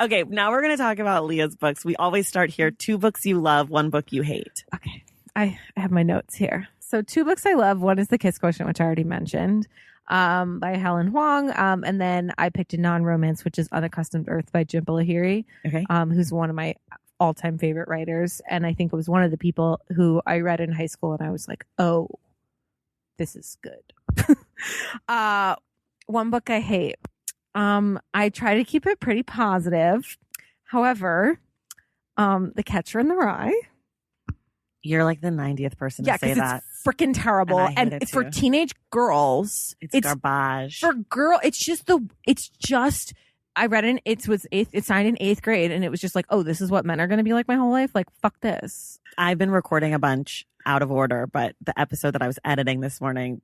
Okay, now we're going to talk about Leah's books. We always start here. 2 books you love, 1 book you hate. Okay. I have my notes here. So 2 books I love. One is The Kiss Quotient, which I already mentioned, by Helen Huang. And then I picked a non-romance, which is Unaccustomed Earth by Jhumpa Lahiri, who's one of my all-time favorite writers. And I think it was one of the people who I read in high school, and I was like, oh, this is good. One book I hate. I try to keep it pretty positive. However, The Catcher in the Rye. You're like the 90th person to say that. It's freaking terrible. And for teenage girls, it's garbage. For I read it. It's signed in 8th grade, and it was just like, oh, this is what men are going to be like my whole life. Like, fuck this. I've been recording a bunch out of order, but the episode that I was editing this morning,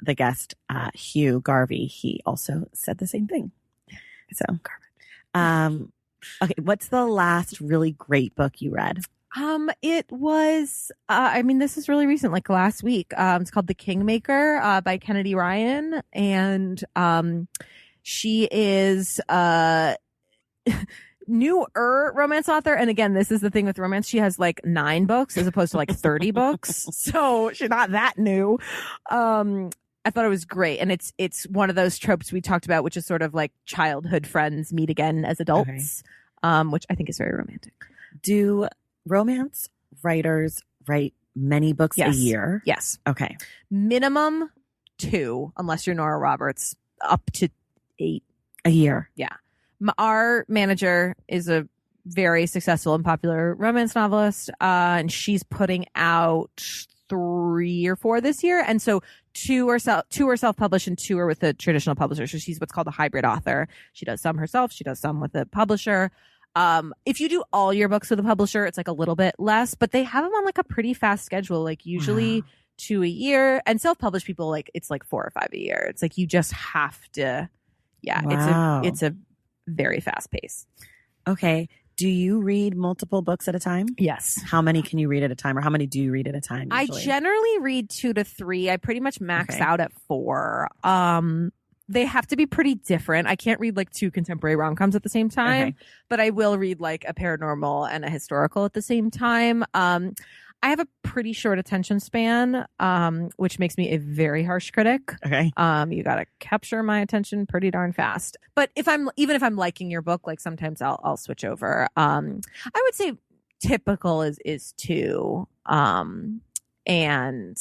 the guest, Hugh Garvey, he also said the same thing. So, okay. What's the last really great book you read? It was, this is really recent, like last week. It's called The Kingmaker, by Kennedy Ryan. And, she is, newer romance author. And again, this is the thing with romance. She has like 9 books as opposed to like 30 books. So she's not that new. I thought it was great. And it's one of those tropes we talked about, which is sort of like childhood friends meet again as adults, which I think is very romantic. Do romance writers write many books a year? Yes. Okay. Minimum 2, unless you're Nora Roberts, up to 8 a year. Yeah. Our manager is a very successful and popular romance novelist, and she's putting out 3 or 4 this year. And so 2 are self-published and 2 are with a traditional publisher. So she's what's called a hybrid author. She does some herself. She does some with a publisher. If you do all your books with a publisher, it's like a little bit less, but they have them on like a pretty fast schedule, like usually 2 a year, and self-published people, like it's like 4 or 5 a year. It's like, you just have to, it's a very fast pace. Okay. Do you read multiple books at a time? Yes. How many can you read at a time, or how many do you read at a time usually? I generally read 2 to 3. I pretty much max out at 4. They have to be pretty different. I can't read like 2 contemporary rom-coms at the same time, but I will read like a paranormal and a historical at the same time. I have a pretty short attention span, which makes me a very harsh critic. Okay. You got to capture my attention pretty darn fast. But if I'm liking your book, like sometimes I'll switch over. I would say typical is 2. But yeah,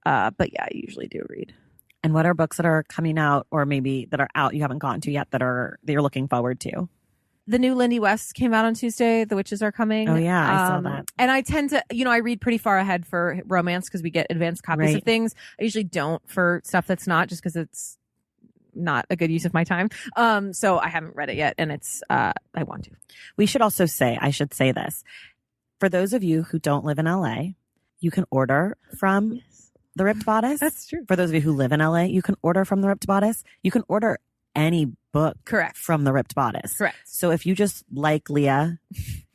I usually do read. And what are books that are coming out, or maybe that are out you haven't gotten to yet, that you're looking forward to? The new Lindy West came out on Tuesday. The Witches Are Coming. Oh yeah, I saw that. And I tend to, I read pretty far ahead for romance because we get advanced copies of things. I usually don't for stuff that's not, just because it's not a good use of my time. So I haven't read it yet, and it's I want to. I should say this. For those of you who don't live in LA, you can order from the Ripped Bodice. That's true. For those of you who live in LA, you can order from the Ripped Bodice. You can order any book from the Ripped Bodice. Correct. So if you just like Leah,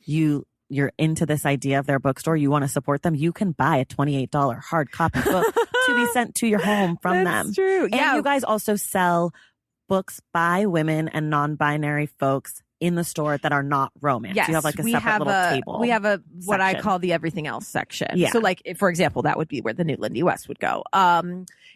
you're into this idea of their bookstore, you want to support them, you can buy a $28 hard copy book to be sent to your home from them. That's true. And you guys also sell books by women and non-binary folks in the store that are not romance. Yes, you have like a separate little table. We have what I section. call the everything else section. Yeah. So like, for example, that would be where the new Lindy West would go.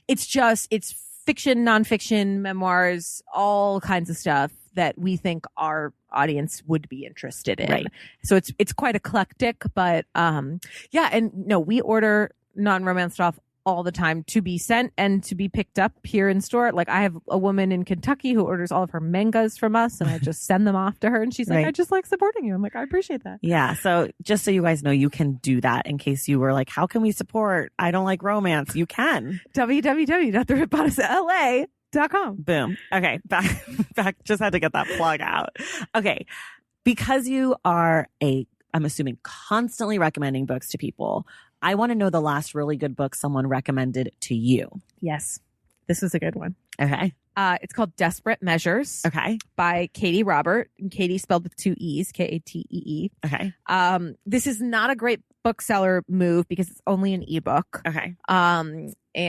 It's fiction, nonfiction, memoirs, all kinds of stuff that we think our audience would be interested in. Right. So it's quite eclectic, but we order non-romance stuff all the time to be sent and to be picked up here in store. Like, I have a woman in Kentucky who orders all of her mangas from us, and I just send them off to her, and she's like, I just like supporting you. I'm like, I appreciate that. Yeah. So just so you guys know, you can do that in case you were like, how can we support? I don't like romance. You can. www.theripodicela.com. Boom. Okay. Back. Just had to get that plug out. Okay. Because you are I'm assuming, constantly recommending books to people, I want to know the last really good book someone recommended to you. Yes. This was a good one. Okay. It's called Desperate Measures. Okay. By Katie Robert. And Katie spelled with 2 E's. Katee. Okay. This is not a great bookseller move because it's only an ebook. Okay.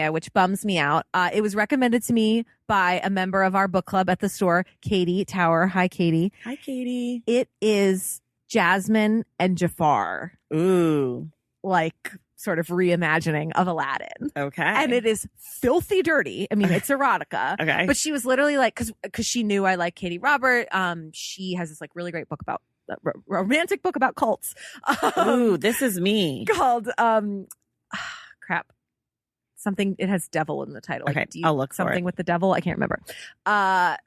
Which bums me out. It was recommended to me by a member of our book club at the store, Katie Tower. Hi, Katie. Hi, Katie. It is Jasmine and Jafar. Ooh. Like, sort of reimagining of Aladdin. Okay. And it is filthy dirty. I mean, it's erotica. Okay. But she was literally like, because she knew I like Katie Robert. She has this like really great book about romantic book about cults. Ooh, this is me. Called crap. Something, it has devil in the title. Okay, like, I'll look for something it. with the devil. I can't remember. But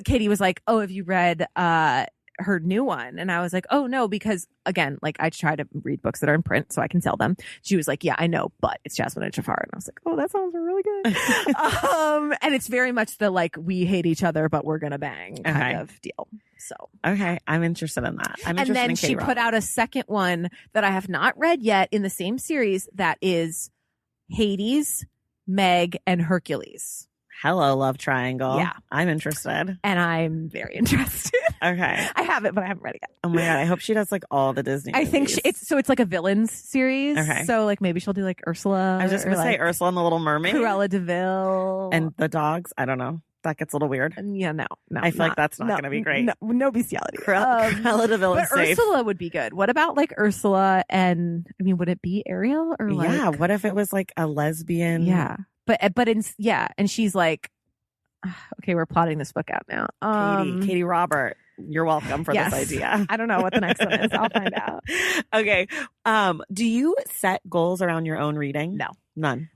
Katie was like, "Oh, have you read her new one?" And I was like, "Oh no," because again, like, I try to read books that are in print so I can sell them. She was like, "Yeah, I know, but it's Jasmine and Jafar." And I was like, "Oh, that sounds really good." And it's very much the like, we hate each other, but we're gonna bang kind of deal. So okay, I'm interested in that. I'm and interested then in she Katie put Robert. out a second one that I have not read yet in the same series. That is Hades, Meg, and Hercules. Hello, love triangle. Yeah. I'm interested. And I'm very interested. Okay. I have it, but I haven't read it yet. Oh my God. I hope she does like all the Disney I think movies. it's like a villains series. Okay. So like maybe she'll do like Ursula. I was just going to say Ursula and the Little Mermaid. Cruella DeVille. And the dogs. I don't know. That gets a little weird. Yeah, no. I feel like that's not going to be great. No bestiality. Cruella DeVille is But safe. Ursula would be good. What about like Ursula and, I mean, would it be Ariel or like? Yeah. What if it was like a lesbian? Yeah. But and she's like, okay, we're plotting this book out now. Katie Robert, you're welcome for this idea. I don't know what the next one is. I'll find out. Okay. Do you set goals around your own reading? No. None.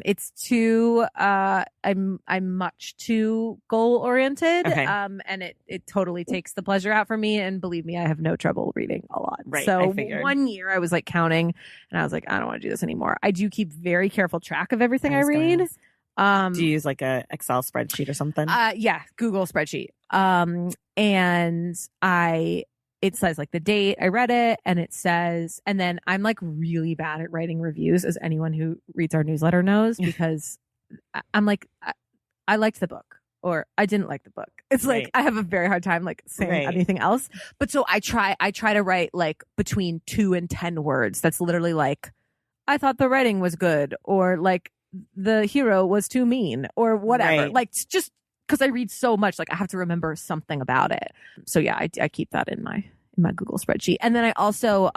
It's too I'm much too goal oriented. Okay. And it totally takes the pleasure out for me, and believe me, I have no trouble reading a lot. Right, So I figured. one year I was like counting, and I was like, I don't want to do this anymore. I do keep very careful track of everything I was gonna read. ask. Do you use like a Excel spreadsheet or something? Yeah, Google spreadsheet. And it says like the date I read it, and it says, and then I'm like really bad at writing reviews, as anyone who reads our newsletter knows, because I'm like, I liked the book or I didn't like the book. It's like, I have a very hard time like saying anything else. But so I try to write like between 2 and 10 words. That's literally like, I thought the writing was good, or like the hero was too mean, or whatever. Right. Like, just because I read so much, like I have to remember something about it. So yeah, I keep that in my Google spreadsheet. And then I also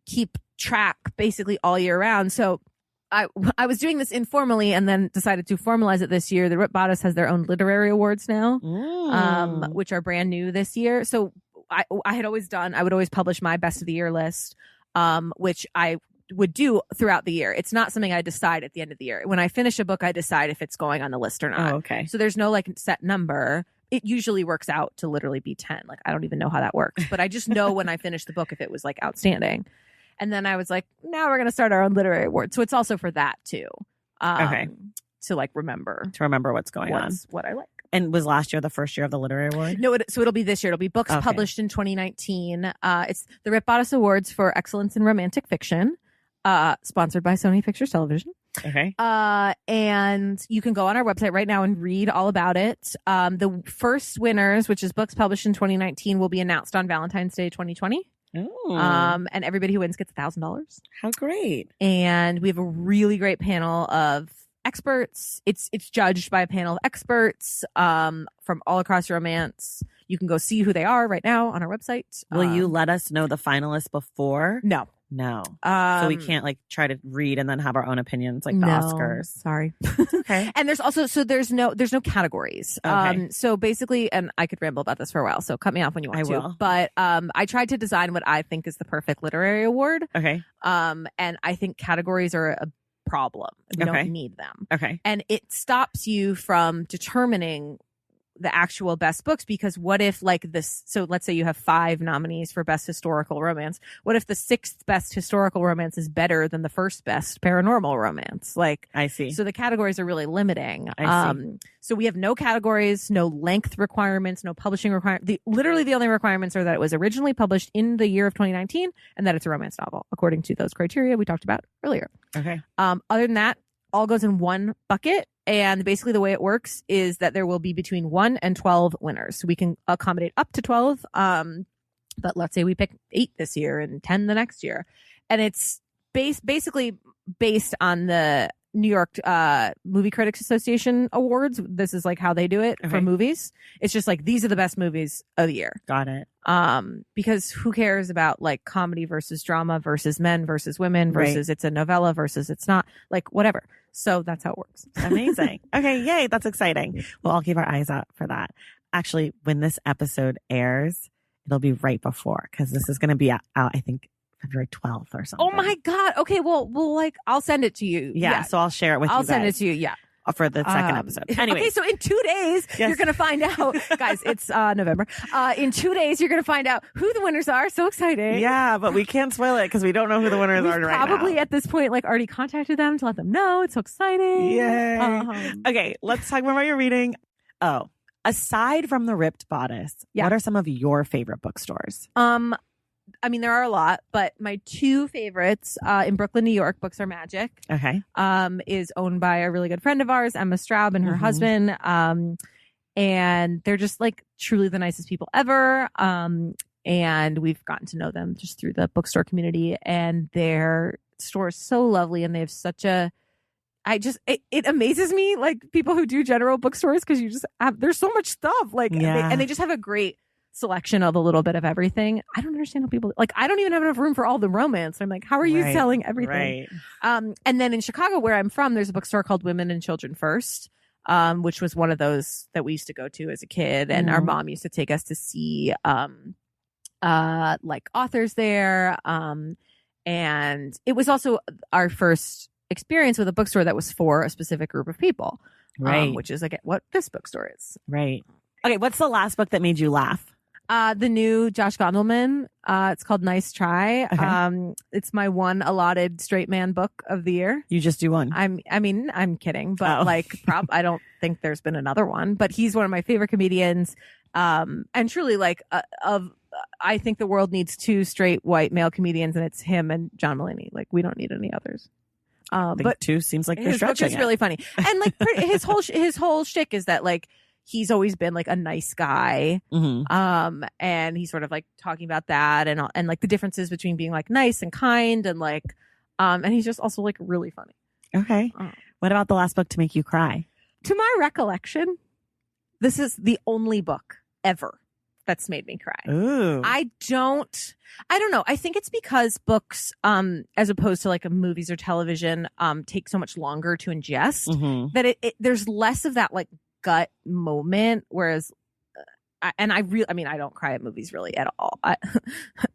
keep track basically all year round. So I was doing this informally and then decided to formalize it this year. The Rip Bodice has their own literary awards now, which are brand new this year. So I would always publish my best of the year list, which I would do throughout the year. It's not something I decide at the end of the year. When I finish a book, I decide if it's going on the list or not. Oh, okay. So there's no like set number, it usually works out to literally be 10. Like, I don't even know how that works, but I just know when I finish the book if it was like outstanding. And then I was like, now we're going to start our own literary award. So it's also for that too. Okay. To like remember. To remember what's going on. What I like. And was last year the first year of the literary award? No, so it'll be this year. It'll be books published in 2019. It's the Rip Bodice Awards for Excellence in Romantic Fiction, sponsored by Sony Pictures Television. Okay. And you can go on our website right now and read all about it. The first winners, which is books published in 2019, will be announced on Valentine's Day 2020. Ooh. And everybody who wins gets $1,000. How great. And we have a really great panel of experts. It's judged by a panel of experts from all across romance. You can go see who they are right now on our website. Will you let us know the finalists before? No. So we can't like try to read and then have our own opinions like the Oscars. Sorry. Okay. And there's also there's no categories. Okay. So basically, and I could ramble about this for a while, so cut me off when you want I to. will. But I tried to design what I think is the perfect literary award. Okay. And I think categories are a problem. We don't need them. Okay. And it stops you from determining the actual best books, because what if like this, so let's say you have 5 nominees for best historical romance. What if the 6th best historical romance is better than the first best paranormal romance? Like, I see. So the categories are really limiting. I see. So we have no categories, no length requirements, no publishing requirements. Literally the only requirements are that it was originally published in the year of 2019 and that it's a romance novel, according to those criteria we talked about earlier. Okay. Other than that, all goes in one bucket. And basically the way it works is that there will be between 1 and 12 winners. So we can accommodate up to 12. But let's say we pick 8 this year and 10 the next year. And it's basically based on the New York Movie Critics Association Awards. This is like how they do it for movies. It's just like, these are the best movies of the year. Got it. Because who cares about like comedy versus drama versus men versus women versus it's a novella versus it's not, like whatever. So that's how it works. Amazing. Okay. Yay. That's exciting. Well, I'll keep our eyes out for that. Actually, when this episode airs, it'll be right before, because this is going to be out, I think, February 12th or something. Oh my God. Okay. Well, like, I'll send it to you. Yeah. So I'll share it with you. I'll send it to you. Yeah. For the second episode. Anyway. Okay, so in 2 days, you're going to find out. Guys, it's November. In 2 days, you're going to find out who the winners are. So exciting. Yeah, but we can't spoil it because we don't know who the winners are right now. Probably at this point, like, already contacted them to let them know. It's so exciting. Yay. Okay, let's talk more about your reading. Oh, aside from the Ripped Bodice, what are some of your favorite bookstores? I mean, there are a lot, but my 2 favorites in Brooklyn, New York, Books Are Magic. Okay. Is owned by a really good friend of ours, Emma Straub, and her husband. And they're just like truly the nicest people ever. And we've gotten to know them just through the bookstore community, and their store is so lovely, and they have such a, it amazes me, like people who do general bookstores, because you just have, there's so much stuff, like, and they just have a great selection of a little bit of everything. I don't understand how people, like, I don't even have enough room for all the romance. I'm like, how are you selling everything? Right. And then in Chicago, where I'm from, there's a bookstore called Women and Children First, which was one of those that we used to go to as a kid. And our mom used to take us to see, like authors there. And it was also our first experience with a bookstore that was for a specific group of people. Right. Which is like what this bookstore is. Right. Okay. What's the last book that made you laugh? The new Josh Gondelman. It's called Nice Try. Okay. It's my one allotted straight man book of the year. You just do one. I'm kidding, but I don't think there's been another one, but he's one of my favorite comedians. And truly like, I think the world needs 2 straight white male comedians, and it's him and John Mulaney. Like, we don't need any others. But 2 seems like you're his book stretching is really funny. And like his whole shtick is that like, he's always been like a nice guy. Mm-hmm. And he's sort of like talking about that and like the differences between being like nice and kind and like, and he's just also like really funny. Okay. What about the last book to make you cry? To my recollection, this is the only book ever that's made me cry. Ooh. I don't know. I think it's because books, as opposed to like movies or television, take so much longer to ingest that there's less of that like gut moment, whereas I don't cry at movies really at all. I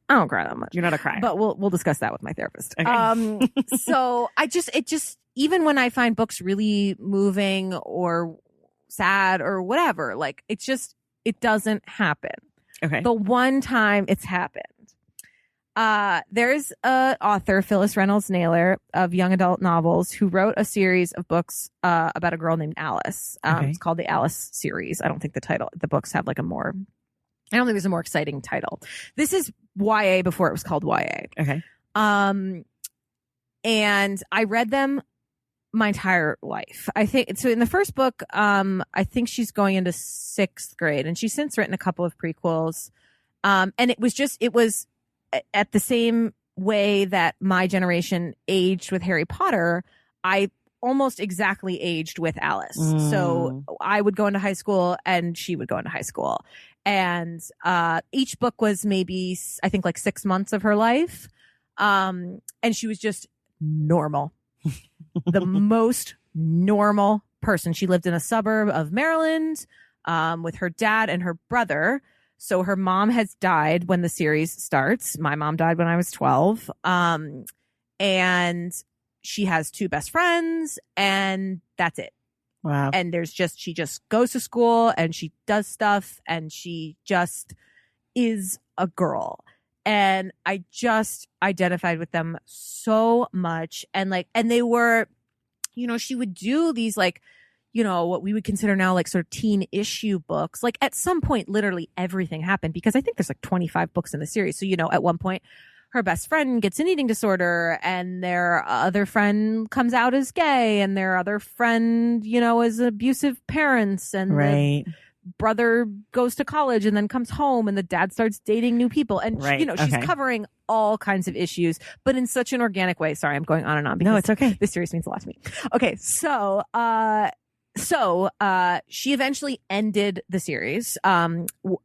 don't cry that much. You're not a crier, but we'll discuss that with my therapist. Okay. So it just even when I find books really moving or sad or whatever, like it's just It doesn't happen. Okay. The one time it's happened. There's a author, Phyllis Reynolds Naylor, of young adult novels, who wrote a series of books about a girl named Alice. It's called the Alice series. I don't think the books have like I don't think there's a more exciting title. This is YA before it was called YA. Okay. And I read them my entire life. I think so. In the first book, I think she's going into 6th grade, and she's since written a couple of prequels. And it was at the same way that my generation aged with Harry Potter. I almost exactly aged with Alice. So I would go into high school and she would go into high school. And each book was maybe, I think, like 6 months of her life. And she was just normal. The most normal person. She lived in a suburb of Maryland with her dad and her brother. So her mom has died when the series starts. My mom died when I was 12. And she has 2 best friends, and that's it. Wow. And she just goes to school and she does stuff, and she just is a girl. And I just identified with them so much. And they were, she would do these what we would consider now like sort of teen issue books. Like at some point, literally everything happened, because I think there's like 25 books in the series. So, at one point her best friend gets an eating disorder, and their other friend comes out as gay, and their other friend, is abusive parents, and right. the brother goes to college and then comes home, and the dad starts dating new people. And, she's covering all kinds of issues, but in such an organic way. Sorry, I'm going on and on. No, it's okay. This series means a lot to me. Okay. So she eventually ended the series.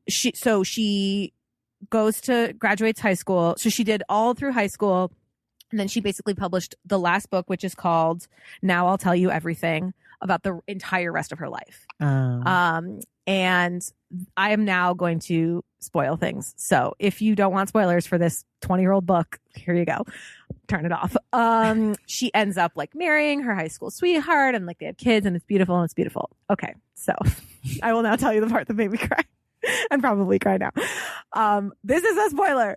She graduates high school. So she did all through high school. And then she basically published the last book, which is called Now I'll Tell You Everything, about the entire rest of her life. And I am now going to spoil things. So if you don't want spoilers for this 20-year-old book, here you go. Turn it off. She ends up like marrying her high school sweetheart, and like they have kids, and it's beautiful, and it's beautiful. Okay. So I will now tell you the part that made me cry and probably cry now. This is a spoiler.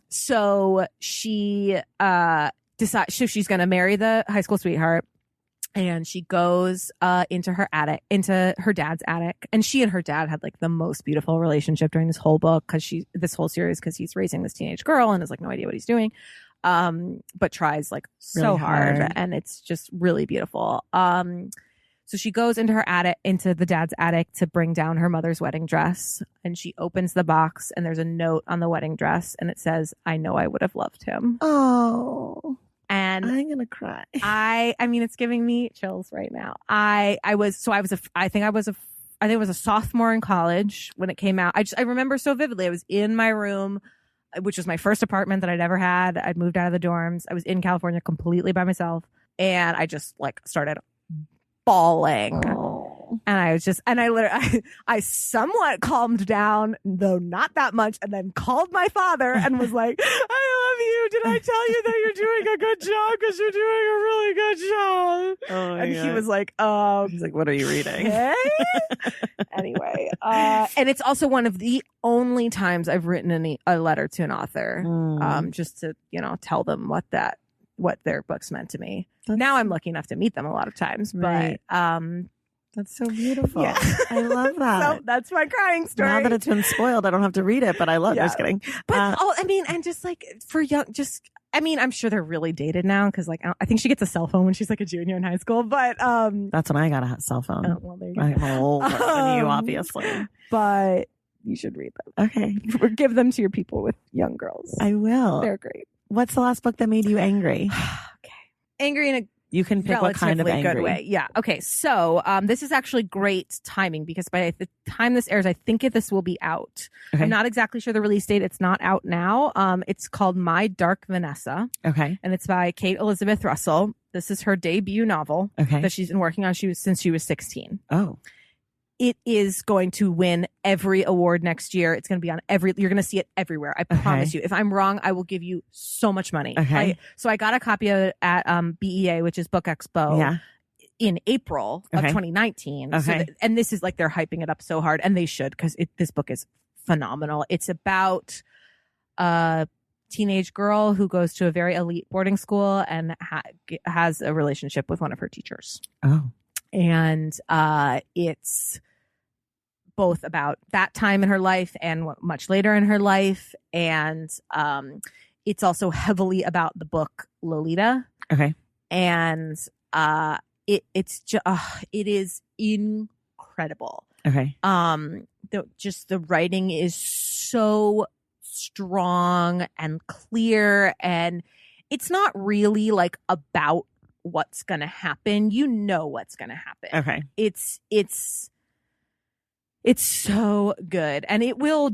So she decides she's going to marry the high school sweetheart. And she goes into her dad's attic. And she and her dad had like the most beautiful relationship during this whole book, this whole series, because he's raising this teenage girl and has like no idea what he's doing. But tries like so really hard, and it's just really beautiful. So she goes into the dad's attic to bring down her mother's wedding dress, and she opens the box, and there's a note on the wedding dress, and it says, "I know I would have loved him." Oh. And I'm gonna cry. I mean, it's giving me chills right now. I think I was a sophomore in college when it came out. I remember so vividly. I was in my room, which was my first apartment that I'd ever had. I'd moved out of the dorms. I was in California completely by myself, and I just like started bawling. Oh. And I somewhat calmed down, though not that much, and then called my father and was like, "I love you. Did I tell you that you're doing a good job? Because you're doing a really good job." Oh, and God. he was like, he's like, "What are you reading?" Okay. Anyway, and it's also one of the only times I've written a letter to an author, just to tell them what their books meant to me. Now I'm lucky enough to meet them a lot of times, right. but that's so beautiful. Yeah. I love that. So that's my crying story. Now that it's been spoiled, I don't have to read it, but I love it. Just kidding. But and just like for young, I'm sure they're really dated now, because like I think she gets a cell phone when she's like a junior in high school. But that's when I got a cell phone. Oh, well, there you go. I'm older than you, obviously. But you should read them. Okay. Or give them to your people with young girls. I will. They're great. What's the last book that made you angry? Okay. Angry in a You can pick what kind of angry. Good way. Yeah. Okay. So this is actually great timing, because by the time this airs, I think this will be out. Okay. I'm not exactly sure the release date. It's not out now. It's called My Dark Vanessa. Okay. And it's by Kate Elizabeth Russell. This is her debut novel that she's been working on since she was 16. Oh. It is going to win every award next year. It's going to be on you're going to see it everywhere. I promise you. If I'm wrong, I will give you so much money. Okay. So I got a copy of it at BEA, which is Book Expo. Yeah. in April of 2019. Okay. So and this is like, they're hyping it up so hard, and they should, because this book is phenomenal. It's about a teenage girl who goes to a very elite boarding school and has a relationship with one of her teachers. Oh. And it's both about that time in her life and much later in her life. And it's also heavily about the book Lolita. Okay. And it's just it is incredible. Okay. The writing is so strong and clear, and it's not really like about what's gonna happen. You know what's gonna happen. Okay. It's so good, and it will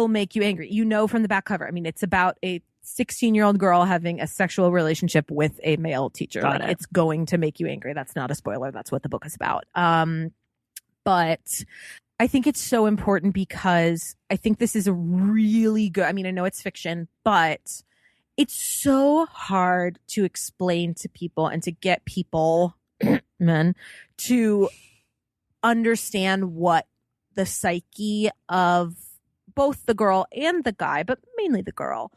make you angry. You know from the back cover. I mean, it's about a 16-year-old girl having a sexual relationship with a male teacher. It's going to make you angry. That's not a spoiler. That's what the book is about. But I think it's so important because I think this is a really good, I mean, I know it's fiction, but it's so hard to explain to people and to get people, men, to understand what the psyche of both the girl and the guy, but mainly the girl,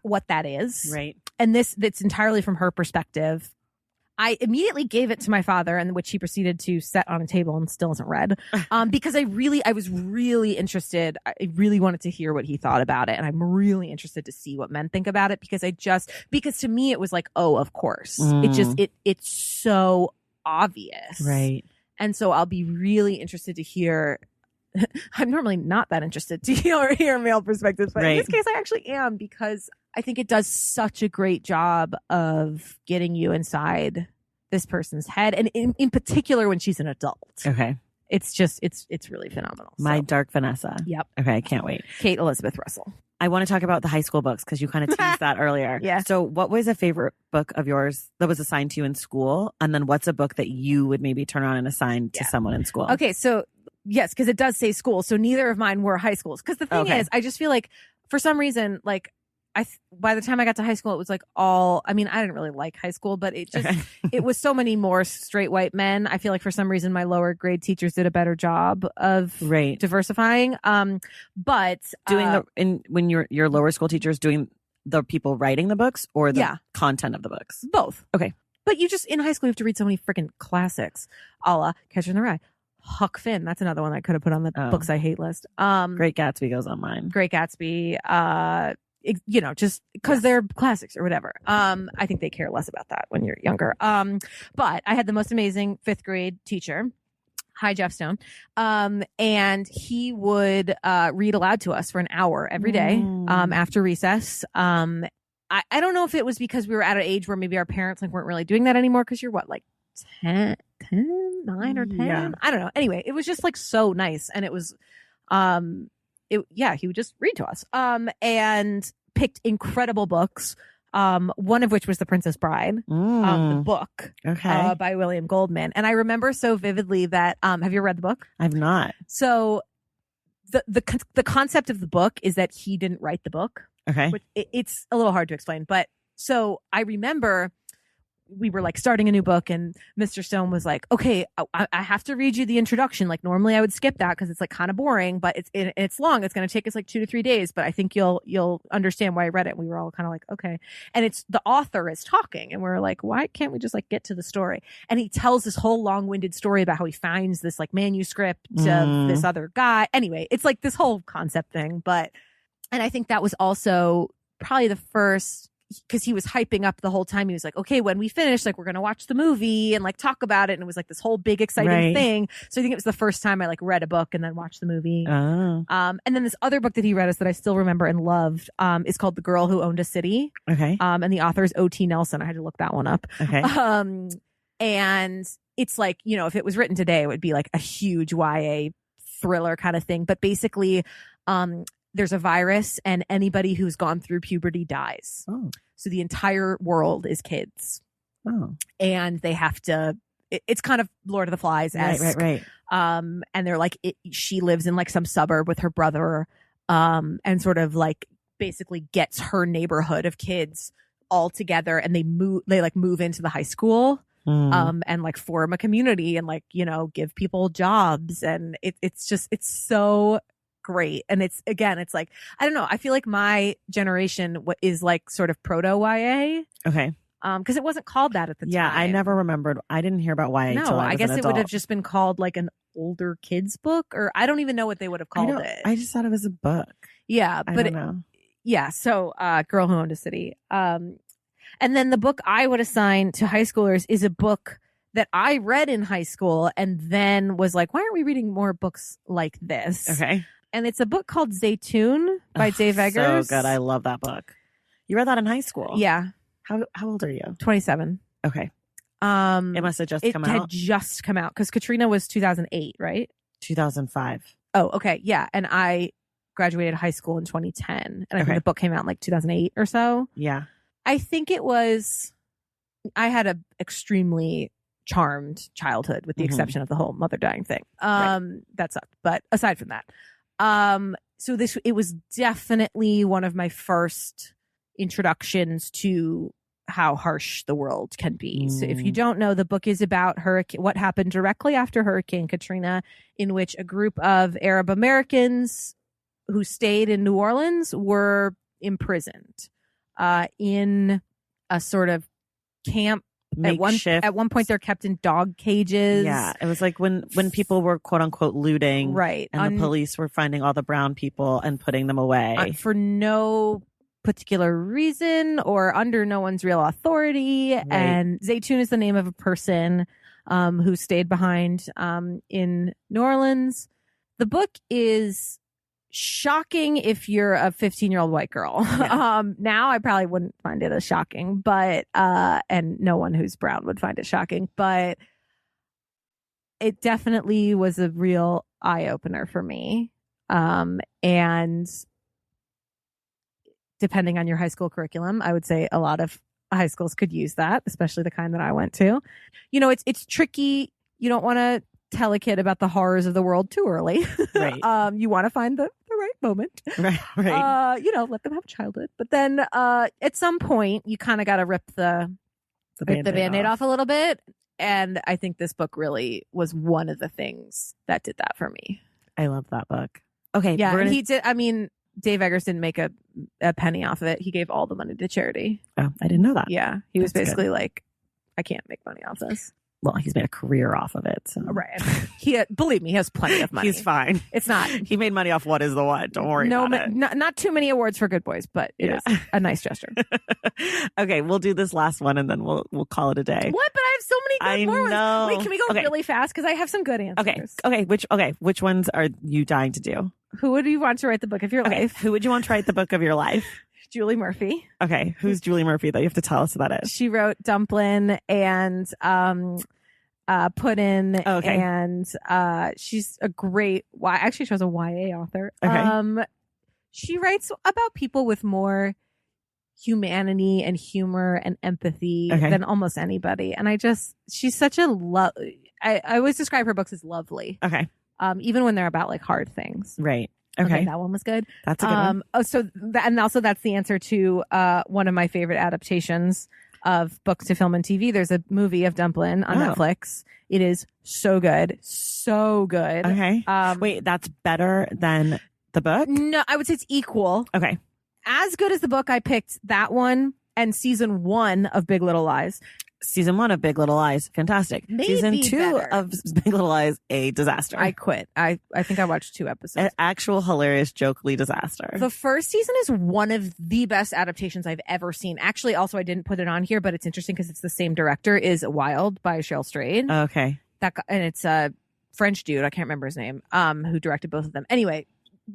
what that is. Right. And that's entirely from her perspective. I immediately gave it to my father, and which he proceeded to set on a table and still hasn't read. Because I was really interested. I really wanted to hear what he thought about it. And I'm really interested to see what men think about it, because to me, it was like, oh, of course. It's so obvious. Right. And so I'll be really interested to hear. I'm normally not that interested to hear male perspectives, but in this case, I actually am, because I think it does such a great job of getting you inside this person's head, and in particular when she's an adult. Okay. It's really phenomenal. My Dark Vanessa. Yep. Okay, I can't wait. Kate Elizabeth Russell. I want to talk about the high school books, because you kind of teased that earlier. Yeah. So what was a favorite book of yours that was assigned to you in school? And then what's a book that you would maybe turn on and assign to someone in school? Okay, so yes, because it does say school. So neither of mine were high schools. Because the thing is, I just feel like for some reason, like by the time I got to high school, it was like I didn't really like high school, but it just, it was so many more straight white men. I feel like for some reason my lower grade teachers did a better job of diversifying. But when your lower school teachers doing the people writing the books or the content of the books? Both. Okay. But you just, in high school, you have to read so many freaking classics, a la Catcher in the Rye. Huck Finn. That's another one I could have put on the books I hate list. Great Gatsby goes on mine. Great Gatsby. Just because they're classics or whatever. I think they care less about that when you're younger. But I had the most amazing 5th grade teacher. Hi, Jeff Stone. And he would read aloud to us for an hour every day after recess. I don't know if it was because we were at an age where maybe our parents weren't really doing that anymore, because you're what, like 9 or 10? Yeah. I don't know. Anyway, it was just so nice. And it was, he would just read to us, and picked incredible books. One of which was The Princess Bride, the book, by William Goldman. And I remember so vividly that, have you read the book? I've not. So the concept of the book is that he didn't write the book. Okay. Which it's a little hard to explain, but so I remember we were starting a new book, and Mr. Stone was like, okay, I have to read you the introduction. Normally I would skip that because it's kind of boring, but it's long. It's going to take us 2 to 3 days, but I think you'll understand why I read it. And we were all kind of like, okay. And it's the author is talking, and we're like, why can't we just get to the story? And he tells this whole long-winded story about how he finds this manuscript of this other guy. Anyway, it's this whole concept thing. And I think that was also probably the first, because he was hyping up the whole time. He was like, okay, when we finish, we're going to watch the movie and talk about it. And it was this whole big exciting thing. So I think it was the first time I read a book and then watched the movie. Oh. And then this other book that he read us that I still remember and loved, is called The Girl Who Owned a City. Okay. And the author is O.T. Nelson. I had to look that one up. Okay. And it's if it was written today, it would be a huge YA thriller kind of thing. But basically, there's a virus, and anybody who's gone through puberty dies. Oh. So the entire world is kids. Oh. And they have to, it's kind of Lord of the Flies-esque. Right. And they're she lives in some suburb with her brother, and sort of basically gets her neighborhood of kids all together, and they move into the high school. and like form a community and like, you know, give people jobs. And it's so great. And it's like, I don't know. I feel like my generation is like sort of proto YA. Okay. Because it wasn't called that at the time. Yeah, I never remembered. I didn't hear about YA. No, I guess it would have just been called like an older kids book, or I don't even know what they would have called it. I just thought it was a book. Yeah, but I don't know. Yeah, so Girl Who Owned a City. And then the book I would assign to high schoolers is a book that I read in high school and then was like, why aren't we reading more books like this? Okay. And it's a book called Zaytoon by Dave Eggers. So good. I love that book. You read that in high school? Yeah. How old are you? 27. Okay. It must have just come out. It had just come out because Katrina was 2008, right? 2005. Oh, okay. Yeah. And I graduated high school in 2010. And I think the book came out in like 2008 or so. Yeah. I think I had an extremely charmed childhood with the exception of the whole mother dying thing. That sucked. But aside from that, so it was definitely one of my first introductions to how harsh the world can be. So if you don't know, the book is about what happened directly after Hurricane Katrina, in which a group of Arab Americans who stayed in New Orleans were imprisoned in a sort of camp. Makeshift. At one point, they're kept in dog cages. Yeah, it was like when people were quote unquote looting, right? And the police were finding all the brown people and putting them away for no particular reason or under no one's real authority. Right. And Zaytoon is the name of a person who stayed behind in New Orleans. The book is shocking if you're a 15-year-old white girl. Yeah. Now I probably wouldn't find it as shocking, but and no one who's brown would find it shocking, but it definitely was a real eye-opener for me. And depending on your high school curriculum, I would say a lot of high schools could use that, especially the kind that I went to. You know, it's tricky. You don't want to tell a kid about the horrors of the world too early. Right. You want to find the right moment. Right. You know, let them have a childhood. But then at some point, you kind of got to rip the Band-Aid off a little bit. And I think this book really was one of the things that did that for me. I love that book. Okay. Yeah. And he did. I mean, Dave Eggers didn't make a penny off of it. He gave all the money to charity. Oh, I didn't know that. Yeah. He was basically like, I can't make money off this. Well, he's made a career off of it. So. Right. Believe me, he has plenty of money. He's fine. It's not. He made money off What Is the What. Don't worry about it. Not too many awards for Good Boys, but it is a nice gesture. Okay, we'll do this last one and then we'll call it a day. What? But I have so many good more ones. Wait, can we go really fast? Because I have some good answers. Okay. Which ones are you dying to do? Who would you want to write the book of your life? Who would you want to write the book of your life? Julie Murphy. Okay. Who's Julie Murphy though? You have to tell us who that is. She wrote Dumplin' and Puddin', and she's a great actually she was a YA author. Okay. She writes about people with more humanity and humor and empathy than almost anybody. And she's such a I always describe her books as lovely. Okay. Even when they're about like hard things. Right. Okay. That one was good. That's a good one. And also that's the answer to one of my favorite adaptations of book to film and TV. There's a movie of Dumplin' on Netflix. It is so good. So good. Okay. Wait, that's better than the book? No, I would say it's equal. Okay. As good as the book, I picked that one and season 1 of Big Little Lies. Season 1 of Big Little Lies, fantastic. Maybe season 2 better. Of Big Little Lies, a disaster. I quit. I think I watched 2 episodes. An actual hilarious, jokely disaster. The first season is one of the best adaptations I've ever seen. Actually, also, I didn't put it on here, but it's interesting because it's the same director, is Wild by Cheryl Strayed. Okay. And it's a French dude, I can't remember his name, who directed both of them. Anyway,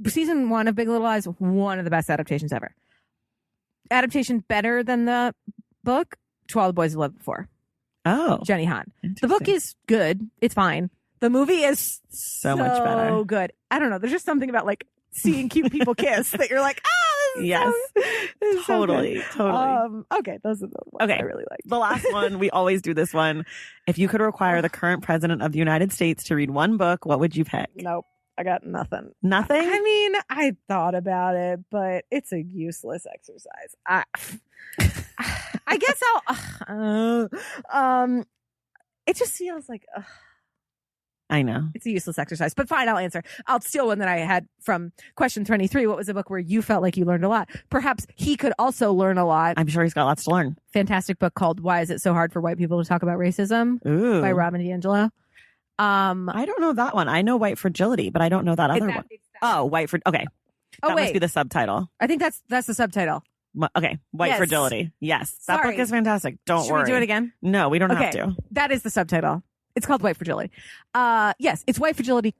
season 1 of Big Little Lies, one of the best adaptations ever. Adaptation better than the book, To All the Boys Who Loved Before. Oh. Jenny Han. The book is good. It's fine. The movie is so much better. So good. I don't know. There's just something about like seeing cute people kiss that you're like, this is yes. Totally. Okay. Those are the ones I really like. The last one, we always do this one. If you could require the current president of the United States to read one book, what would you pick? Nope. I got nothing. Nothing? I mean, I thought about it, but it's a useless exercise. I guess I'll It just feels like, ugh. I know. It's a useless exercise, but fine, I'll answer. I'll steal one that I had from question 23. What was a book where you felt like you learned a lot? Perhaps he could also learn a lot. I'm sure he's got lots to learn. Fantastic book called Why Is It So Hard for White People to Talk About Racism? Ooh. By Robin DiAngelo. I don't know that one. I know White Fragility, but I don't know that other one. Oh, White for okay. That must be the subtitle. I think that's the subtitle. Okay, White Fragility. Yes, that book is fantastic. Don't worry. Should we do it again? No, we don't have to. That is the subtitle. It's called White Fragility. Yes, it's White Fragility :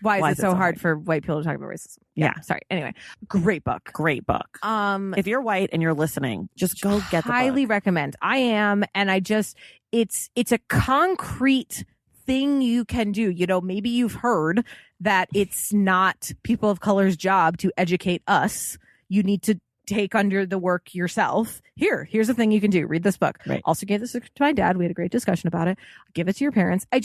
Why is it so hard for white people to talk about racism? Yeah. Sorry. Anyway, great book. Great book. If you're white and you're listening, just go get the book. Highly recommend. I am, and it's a concrete thing you can do. You know, maybe you've heard that it's not people of color's job to educate us. You need to take under the work yourself. Here's the thing you can do. Read this book. Right. Also gave this to my dad. We had a great discussion about it. Give it to your parents. I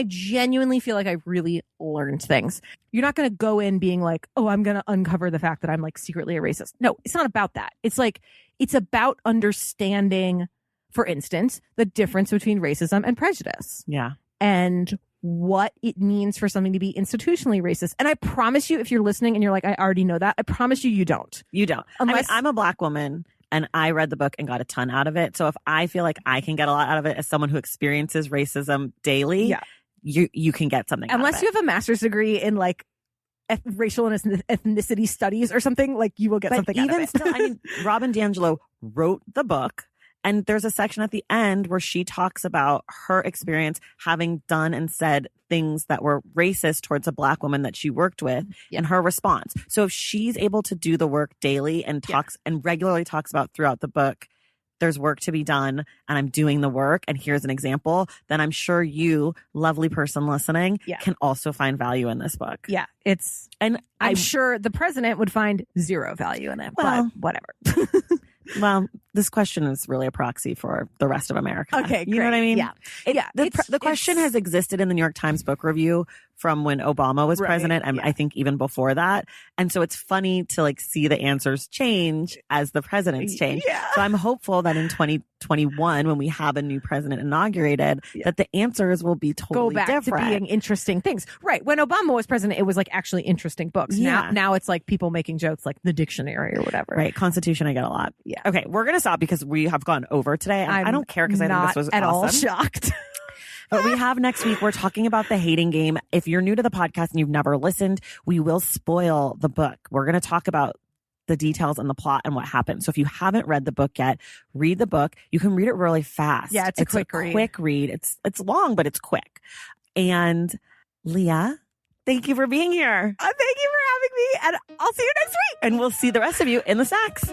genuinely feel like I really learned things. You're not going to go in being like, oh, I'm going to uncover the fact that I'm like secretly a racist. No, it's not about that. It's about understanding, for instance, the difference between racism and prejudice. Yeah. And what it means for something to be institutionally racist. And I promise you, if you're listening and you're like, I already know that, I promise you, you don't. You don't. Unless I'm a Black woman and I read the book and got a ton out of it. So if I feel like I can get a lot out of it as someone who experiences racism daily, you can get something unless out of it. You have a master's degree in like racial and ethnicity studies or something, like you will get something out of it. Still, I mean, Robin DiAngelo wrote the book. And there's a section at the end where she talks about her experience having done and said things that were racist towards a Black woman that she worked with and her response. So if she's able to do the work daily and and regularly talks about throughout the book, there's work to be done and I'm doing the work and here's an example, then I'm sure you, lovely person listening, can also find value in this book. Yeah. I'm sure the president would find zero value in it, but whatever. Well, this question is really a proxy for the rest of America. Okay, you know what I mean? Yeah. The question has existed in the New York Times book review from when Obama was president, and I think even before that. And so it's funny to like see the answers change as the presidents change. Yeah. So I'm hopeful that in 2021, when we have a new president inaugurated, that the answers will be totally go back different. to being interesting things. Right. When Obama was president, it was like actually interesting books. Yeah. Now it's like people making jokes like the dictionary or whatever. Right. Constitution, I get a lot. Yeah. Okay, we're going to stop because we have gone over today. I don't care because I think this was at awesome. all shocked. But we have next week, we're talking about The Hating Game. If you're new to the podcast and you've never listened, we will spoil the book. We're going to talk about the details and the plot and what happened. So if you haven't read the book yet, read the book. You can read it really fast. Yeah, it's a quick read. It's long, but it's quick. And Leah, thank you for being here. Thank you for having me. And I'll see you next week. And we'll see the rest of you in the stacks.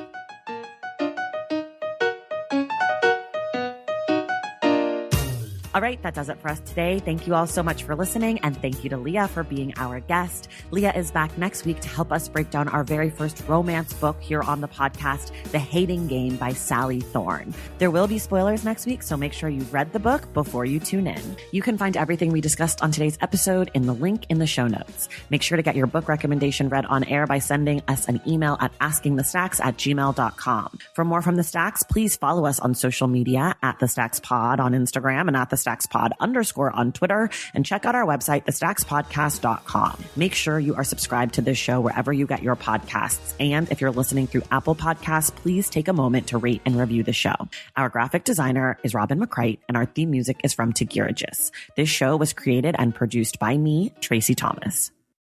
All right, that does it for us today. Thank you all so much for listening, and thank you to Leah for being our guest. Leah is back next week to help us break down our very first romance book here on the podcast, The Hating Game by Sally Thorne. There will be spoilers next week, so make sure you've read the book before you tune in. You can find everything we discussed on today's episode in the link in the show notes. Make sure to get your book recommendation read on air by sending us an email at askingthestacks@gmail.com. For more from The Stacks, please follow us on social media at The Stacks Pod on Instagram and at The Stacks Pod _ on Twitter, and check out our website, thestackspodcast.com. Make sure you are subscribed to this show wherever you get your podcasts. And if you're listening through Apple Podcasts, please take a moment to rate and review the show. Our graphic designer is Robin McCrite, and our theme music is from Tegirigis. This show was created and produced by me, Tracy Thomas.